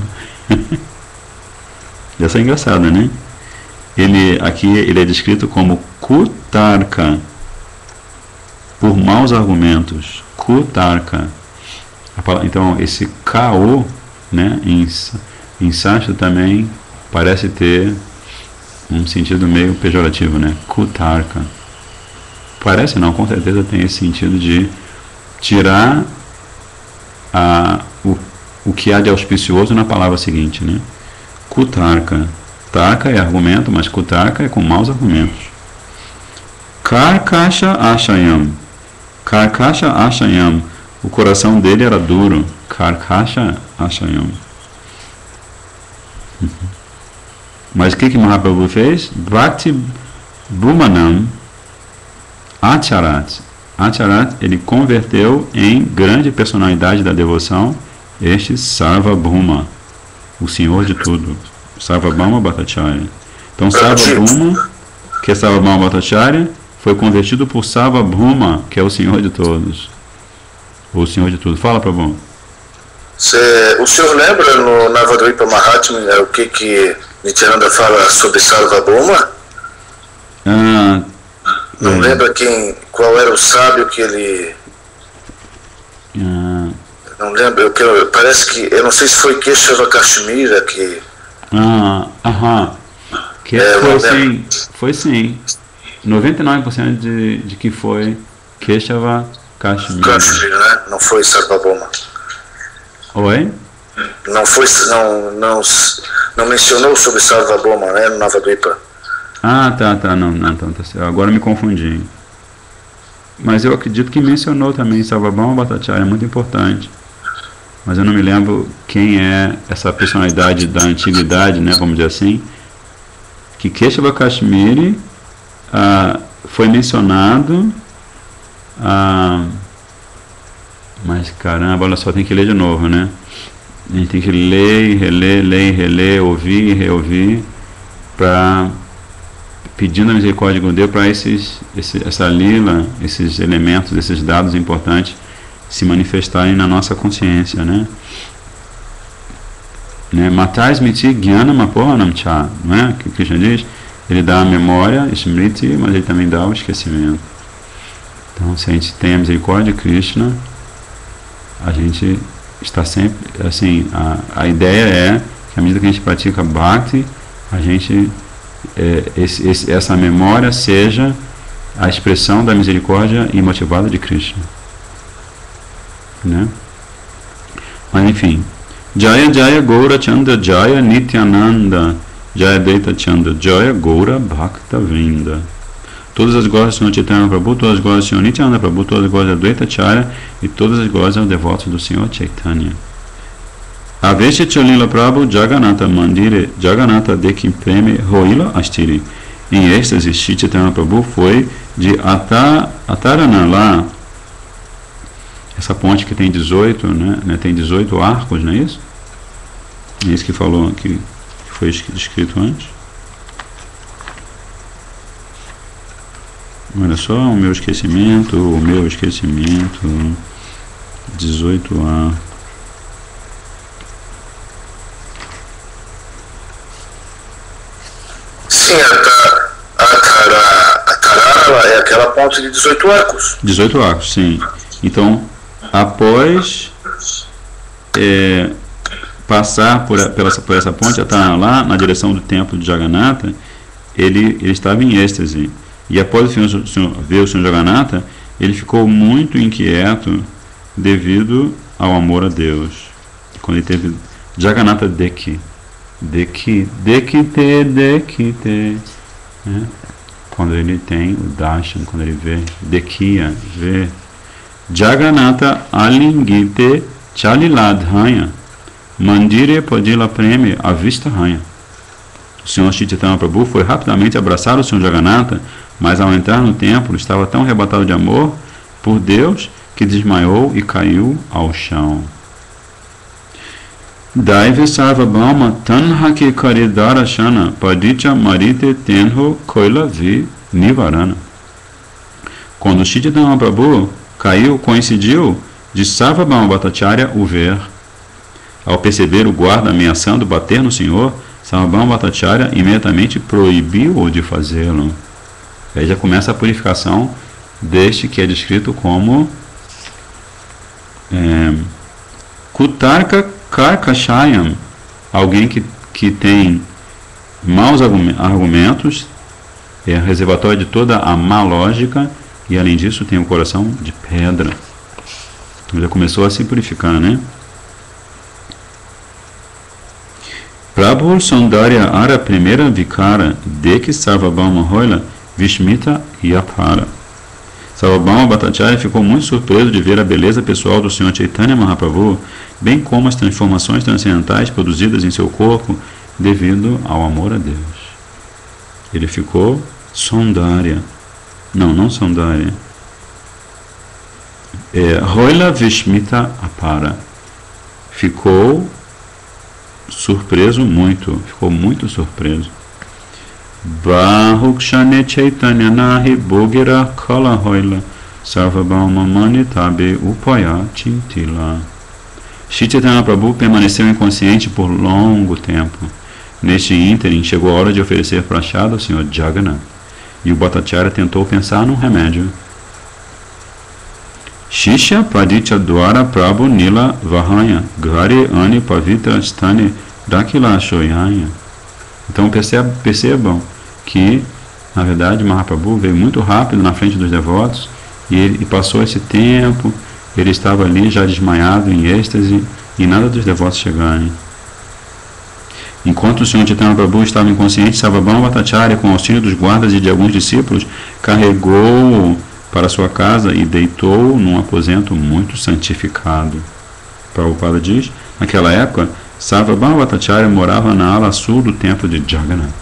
Essa é engraçada, né? Aqui ele é descrito como Kutarka, por maus argumentos. Kutarka. Então, esse K.O., né, em sânscrito também parece ter um sentido meio pejorativo, né? Kutarka. Parece não, com certeza tem esse sentido de tirar o que há de auspicioso na palavra seguinte, né? Kutarka. Tarka é argumento, mas Kutarka é com maus argumentos. Karkasha Ashayam. Karkasha Ashayam. O coração dele era duro. Karkasha Ashayam. Mas o que Mahaprabhu fez? Bhakti Bhumanam Acharat. Acharat, ele converteu em grande personalidade da devoção este Sarvabhauma, o Senhor de tudo. Sarvabhauma Bhattacharya. Então Sarvabhauma, que é Sarvabhauma Bhattacharya, foi convertido por Sarvabhauma, que é o Senhor de todos. O Senhor de tudo. Fala, Prabhu. O senhor lembra no Navadvipa Mahatmya o que Nityananda fala sobre Sarvabhauma? Não lembra qual era o sábio que ele... Não lembro, parece que... Eu não sei se foi Keshava Kashmira que... Foi sim. 99% de que foi Keshava Kashmira. Kashmira, né? Não foi Sarvabhauma. Oi? Não mencionou sobre Sarvabhauma, né? No Navadvipa. Tá. Não, tá certo. Agora me confundi. Mas eu acredito que mencionou também Sarvabhauma Bhattacharya, é muito importante. mas eu não me lembro quem é essa personalidade da antiguidade, né, vamos dizer assim, que Keshava Kashmiri foi mencionado, mas caramba, olha só, tem que ler de novo, né? A gente tem que ler, reler, ouvir e reouvir, pedindo a misericórdia de Deus para essa lila, esses elementos, esses dados importantes se manifestarem na nossa consciência, né? Matai smriti jnana mapohanam cha, não é? Que o Krishna diz, ele dá a memória, smriti, mas ele também dá o esquecimento. Então, se a gente tem a misericórdia de Krishna, a gente está sempre, assim, a ideia é que à medida que a gente pratica Bhakti, a gente, essa memória seja a expressão da misericórdia imotivada de Krishna, né? Mas enfim, Jaya Jaya Gaura Chanda Jaya Nityananda Jaya Deita Chanda Jaya Gaura Bhakta Vrinda. Todas as glórias do Senhor Chaitanya Prabhu, todas as glórias do Senhor Nityananda Prabhu, todas as glórias da Advaita Acharya e todas as glórias aos devotos do Senhor Chaitanya. Avesha Cholila Prabhu Jagannatha Mandire Jagannatha Dekhi Preme Roila Astiri. Em êxtase, Shri Chaitanya Prabhu foi de Ataranala, essa ponte que tem 18, né, tem 18 arcos, não é isso? É isso que falou, que foi escrito antes. Olha só, o meu esquecimento, 18A. Sim, a Tarara é aquela ponte de 18 arcos. 18 arcos, sim. Então, após passar por essa ponte, lá na direção do templo de Jagannatha, ele estava em êxtase. E após ver o Senhor Jagannatha, ele ficou muito inquieto devido ao amor a Deus. Quando ele teve Jagannatha Dekhi, né? Quando ele tem o darshan, quando ele vê Dekhiya, vê Jagannatha Alingite Chaliladhanya Mandire Padila Preme Avistahanya. O Senhor Chaitanya Prabhu foi rapidamente abraçar o Senhor Jagannatha, mas ao entrar no templo estava tão arrebatado de amor por Deus que desmaiou e caiu ao chão. Daive Sarvabhauma Tanhaki Karidarashana Padicha Marite Tenho Koila Vi Nivarana. Quando Chaitanya Prabhu caiu, coincidiu de Sarvabhauma Bhattacharya o ver. Ao perceber o guarda ameaçando bater no Senhor, Sarvabhauma Bhattacharya imediatamente proibiu-o de fazê-lo. Aí já começa a purificação deste que é descrito como Kutarka Karkashayam, alguém que tem maus argumentos, é reservatório de toda a má lógica e além disso tem um coração de pedra. Então já começou a se purificar, né? Prabhu Sundarya Ara primeira vikara Dekhi Sarvabhauma Roila Vishmita Yapara. Sarvabhauma Bhattacharya ficou muito surpreso de ver a beleza pessoal do Senhor Chaitanya Mahaprabhu, bem como as transformações transcendentais produzidas em seu corpo devido ao amor a Deus. Ele ficou Sundarya. Não Sundarya. Roila Vishmita Apara. Ficou surpreso muito, ficou muito surpreso. Bahukshane Chaitanya Nahi Bogira Kala Roila Sarvabhauma Manitabe Upaya Chintila. Shri Chaitanya Prabhu permaneceu inconsciente por longo tempo. Neste ínterim, chegou a hora de oferecer prachada ao Senhor Jagannath, e o Bhattacharya tentou pensar num remédio. Shishya Padicha Dwara Prabhu Nila Vahanya Gari Ani Pavitra Stani Dakila Shoyanya. Então percebam que, na verdade, Mahaprabhu veio muito rápido na frente dos devotos e passou esse tempo, ele estava ali já desmaiado em êxtase e nada dos devotos chegarem. Enquanto o Senhor Chaitanya Prabhu estava inconsciente, Sarvabhauma Bhattacharya, com o auxílio dos guardas e de alguns discípulos, carregou-o para sua casa e deitou-o num aposento muito santificado. Prabhupada diz, naquela época, Sarvabhauma Bhattacharya morava na ala sul do templo de Jagannath.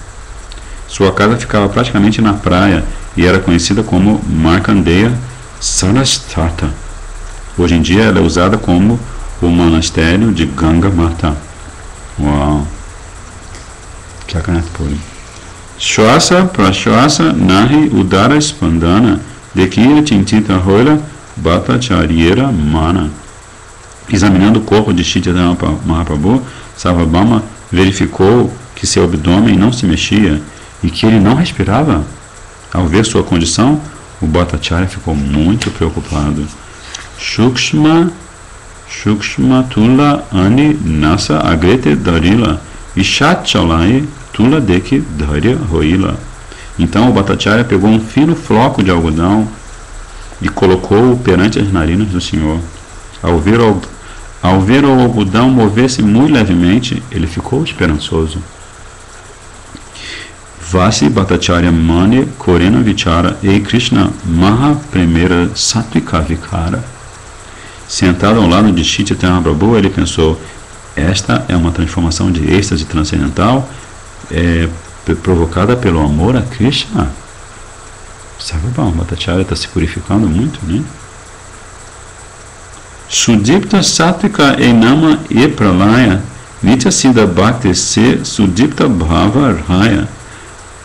Sua casa ficava praticamente na praia e era conhecida como Markandeya Sarasthata. Hoje em dia ela é usada como o monastério de Ganga Mata. Uau! Jagannath Puri. Shwasa Prashwasa Nahi Udara Spandana Dekira Chintita Hoila Bhattacharyera Mana. Examinando o corpo de Chaitanya Mahaprabhu, Sarvabhauma verificou que seu abdômen não se mexia e que ele não respirava. Ao ver sua condição, o Bhattacharya ficou muito preocupado. Shukshma Tula Ani Nasa Agrete Darila Ishachalai Tula Deki Dharya Roila. Então o Bhattacharya pegou um fino floco de algodão e colocou-o perante as narinas do Senhor. Ao ver o algodão mover-se muito levemente, ele ficou esperançoso. Vasi Bhattacharya Mane Korena Vichara e Krishna Maha Primeira Satvika Vikara. Sentado ao lado de Chaitanya Mahaprabhu, ele pensou: esta é uma transformação de êxtase transcendental provocada pelo amor a Krishna. Sarvabhauma Bhattacharya está se purificando muito, né? Sudipta Satvika Enama e Pralaya Nitya Siddha Bhakti Se Sudipta Bhava Raya.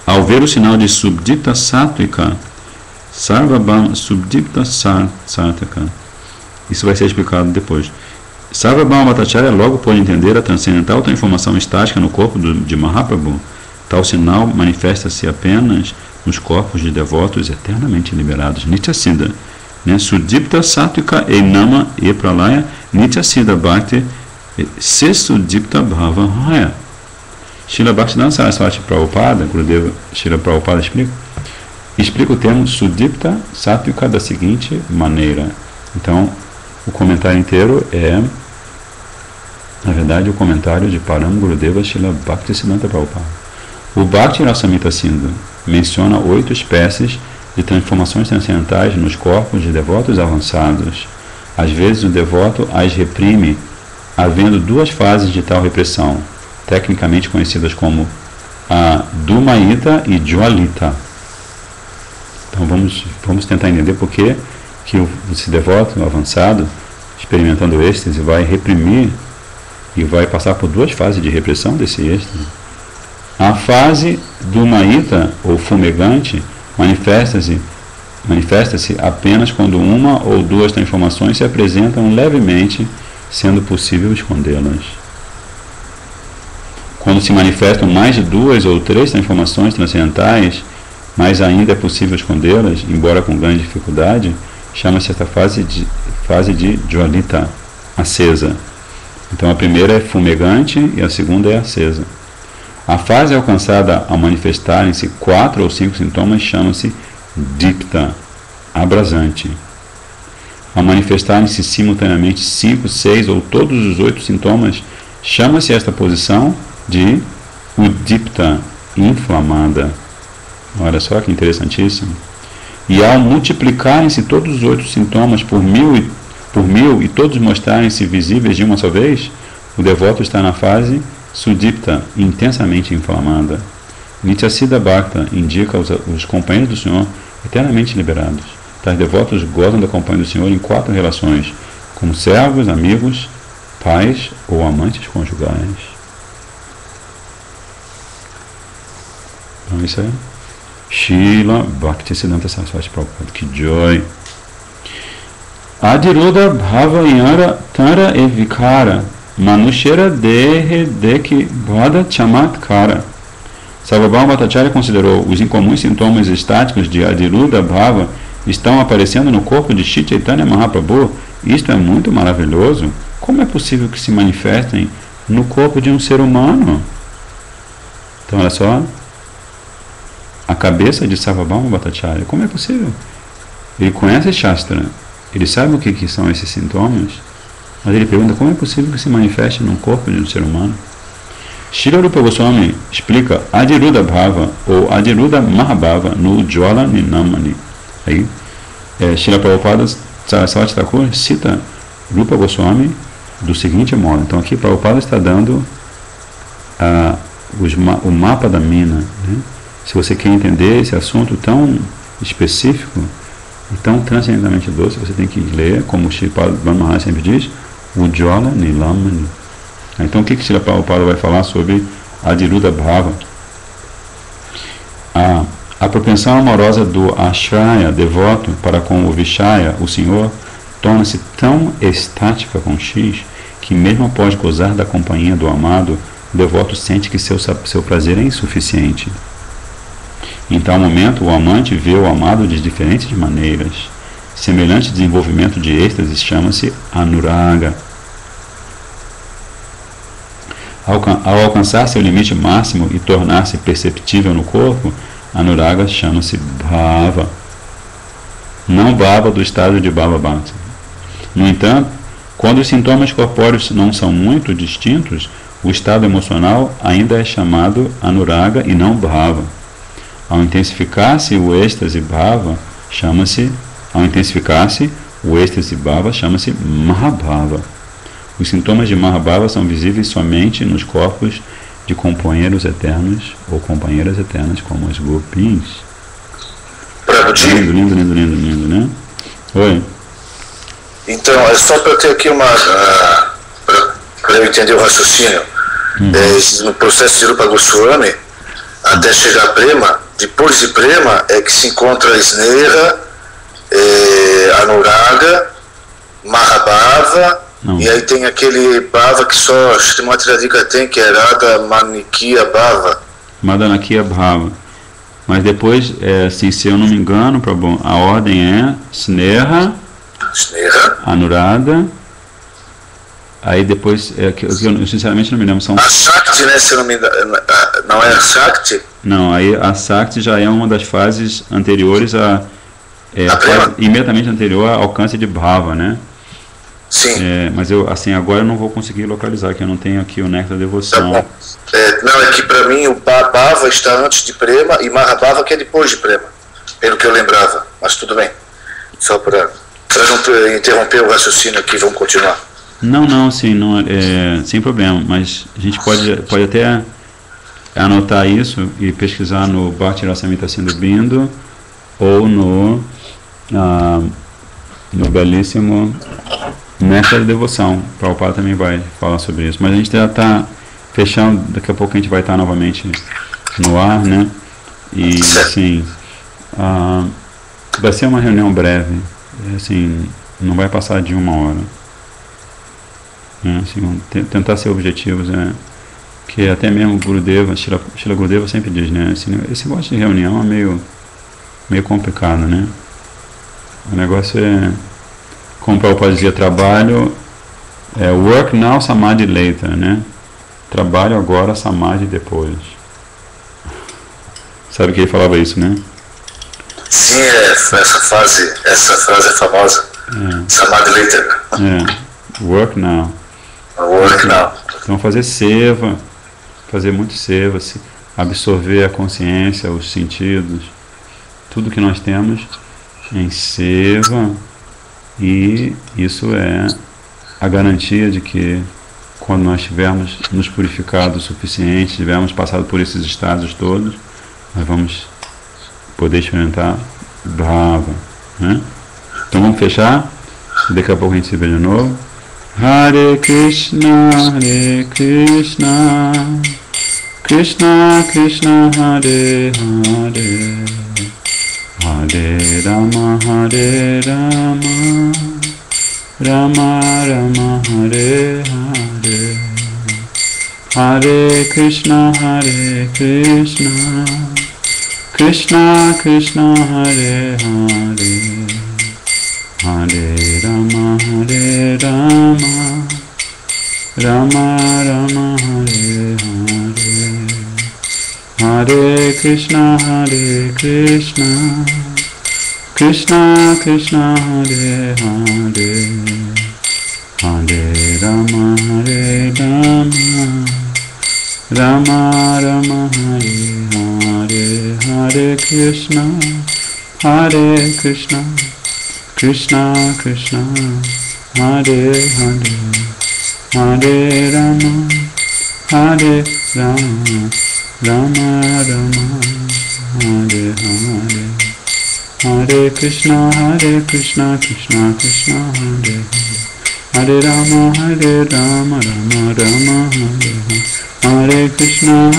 Ao ver o sinal de Subdipta Satvika, Sarvabhauma Subdipta Satvika, isso vai ser explicado depois. Sarvabhauma Bhattacharya logo pôde entender a transcendental transformação estática no corpo de Mahaprabhu. Tal sinal manifesta-se apenas nos corpos de devotos eternamente liberados. Nitya Siddha, né? Sudipta Satvika Enama e Pralaya Nitya Siddha Bhakti Se Sudipta Bhava Raya. Srila Bhaktivedanta Saraswati Prabhupada, Gurudeva Srila Prabhupada explica o termo Sudipta Satvika da seguinte maneira. Então, o comentário inteiro é, na verdade, o comentário de Param Gurudeva Srila Bhaktisiddhanta Prabhupada. O Bhakti Rasamrita Sindhu menciona 8 espécies de transformações transcendentais nos corpos de devotos avançados. Às vezes o devoto as reprime, havendo 2 fases de tal repressão, tecnicamente conhecidas como a Dumaita e Jwalita. Então vamos tentar entender por que esse devoto avançado, experimentando êxtase, vai reprimir e vai passar por 2 fases de repressão desse êxtase. A fase Dumaita, ou fumegante, manifesta-se apenas quando 1 ou 2 transformações se apresentam levemente, sendo possível escondê-las. Quando se manifestam mais de 2 ou 3 transformações transcendentais, mas ainda é possível escondê-las, embora com grande dificuldade, chama-se esta fase de Jwalita, acesa. Então a primeira é fumegante e a segunda é acesa. A fase alcançada ao manifestarem-se 4 ou 5 sintomas chama-se Dipta, abrasante. Ao manifestarem-se simultaneamente 5, 6 ou todos os 8 sintomas, chama-se esta posição de Udipta, inflamada. Olha só que interessantíssimo. E ao multiplicarem-se todos os 8 sintomas por mil e todos mostrarem-se visíveis de uma só vez, o devoto está na fase Sudipta, intensamente inflamada. Nitya Siddha Bhakta indica os companheiros do Senhor eternamente liberados. Tais devotos gozam da companhia do Senhor em 4 relações, como servos, amigos, pais ou amantes conjugais. Então isso é Srila Bhaktisiddhanta Saraswati Prabhupada. Que joy! Adiruddha Bhavayara Tara e Vikara Manushera Dehe Deki Bhada Chamatkara. Sarvabhauma Bhattacharya considerou os incomuns sintomas estáticos de Adiruddha Bhava estão aparecendo no corpo de Shri Chaitanya Mahaprabhu. Isto é muito maravilhoso. Como é possível que se manifestem no corpo de um ser humano? Então, olha só. A cabeça de Sarvabhauma Bhattacharya. Como é possível? Ele conhece Shastra. Ele sabe o que são esses sintomas. Mas ele pergunta como é possível que se manifeste no corpo de um ser humano. Srila Rupa Goswami explica Adiruddha Bhava ou Adiruddha Mahabhava no Jwala Ninamani. Aí, Srila Prabhupada Saraswati Thakur cita Rupa Goswami do seguinte modo. Então aqui Prabhupada está dando o mapa da mina, né? Se você quer entender esse assunto tão específico e tão transcendentalmente doce, você tem que ler, como o Srila Maharaj sempre diz, Ujjvala Nilamani. Então o que Srila Prabhupada vai falar sobre Adiruddha Bhava? A propensão amorosa do Ashraya, devoto, para com o Vishaya, o Senhor, torna-se tão estática com X, que mesmo após gozar da companhia do amado, o devoto sente que seu prazer é insuficiente. Em tal momento, o amante vê o amado de diferentes maneiras. Semelhante desenvolvimento de êxtase chama-se Anuraga. Ao alcançar seu limite máximo e tornar-se perceptível no corpo, Anuraga chama-se Bhava. Não Bhava do estado de Bhava Bhakti. No entanto, quando os sintomas corpóreos não são muito distintos, o estado emocional ainda é chamado Anuraga e não Bhava. Ao intensificar-se o êxtase Bhava, chama-se Mahabhava. Os sintomas de Mahabhava são visíveis somente nos corpos de companheiros eternos ou companheiras eternas, como as gopis. Lindo, né? Oi. Então, é só para eu ter aqui para eu entender o raciocínio. No processo de Rupa Goswami, até chegar a Prema, depois de Prema é que se encontra Sneha, Anuraga, Mahabhava. Não. E aí tem aquele Bhava que só Srimati Radhika tem, que é Radha Manikia Bhava. Madanakia Bhava. Mas depois, assim, se eu não me engano, a ordem é Sneha, Anuradha. Aí depois, que eu sinceramente não me lembro. A Shakti, né? Se não me engano, não é a Shakti? Não, aí a Shakti já é uma das fases anteriores a fase imediatamente anterior ao alcance de Bhava, né? Sim. Mas eu, assim, agora eu não vou conseguir localizar, que eu não tenho aqui o néctar da devoção. Tá bom. Não, é que para mim o Bhava está antes de Prema e Mahabhava que é depois de Prema, pelo que eu lembrava, mas tudo bem. Só para não interromper o raciocínio aqui, vamos continuar. Não, sim, não, sem problema, mas a gente pode até anotar isso e pesquisar no Bhakti Rasamrita Sindhu Bindu ou no belíssimo Néctar da Devoção. O Prabhupada também vai falar sobre isso. Mas a gente já está fechando, daqui a pouco a gente vai estar novamente no ar, né? E assim, vai ser uma reunião breve, assim, não vai passar de 1 hora. Assim, vamos tentar ser objetivos, que até mesmo o Gurudeva, Srila Gurudeva sempre diz, né? Assim, esse negócio de reunião é meio complicado, né? O negócio como o Prabhupada dizia, trabalho, work now, samadhi later, né? Trabalho agora, samadhi depois. Sabe que ele falava isso, né? Sim, essa frase é famosa. Samadhi later. Work now. Work now. Então fazer seva, fazer muito seva, absorver a consciência, os sentidos, tudo que nós temos em seva. E isso é a garantia de que quando nós tivermos nos purificado o suficiente, tivermos passado por esses estados todos, nós vamos poder experimentar Bhava, né? Então vamos fechar, daqui a pouco a gente se vê de novo. Hare Krishna, Krishna Krishna, Hare Hare, Hare Rama, Rama Rama, Hare Hare, Hare Krishna, Krishna Krishna, Hare Hare, Hare Rama, Rama Rama, Hare Hare, Hare Krishna, Krishna Krishna, Hare Hare, Hare Rama, Rama Rama, Hare Hare, Hare Krishna, Krishna Krishna, Hare Hare. Hare Rama, Hare Rama, Rama Rama, Hare Hare, Hare Krishna, Krishna Krishna, Hare Hare, Hare Rama, Rama Rama, Hare Hare,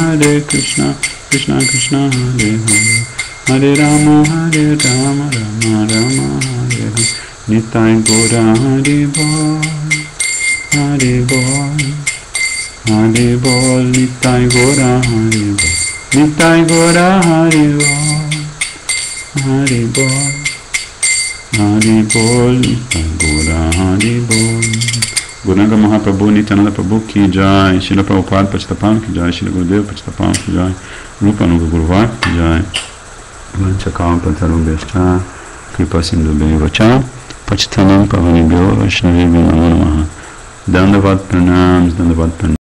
Hare Krishna, Krishna Krishna, Hare Hare, Hare Rama, Rama Rama, Hare Hare. Nitai Gora Hari Bol, Hari Bol, Hari Bol, Nitai Gora Hari Bol, Nitai Gora Hari Bol, Hari Bol, Hari Bol, Nitai Gora Hari Bol. Gauranga Mahaprabhu, Nityananda Prabhu ki jai, Srila Prabhupada Patitapam ki jai, Srila Gurudev Patitapam ki jai, Rupa Nuga Guruvak ki jai, Vanchakam Pantarubheshcha, Kripa Sindhu Bhaivacha, Pachitanam Pavanibhyo Vaishnavibhyo Namo Namaha. Dandavat Pranams, Dandavat Pranams.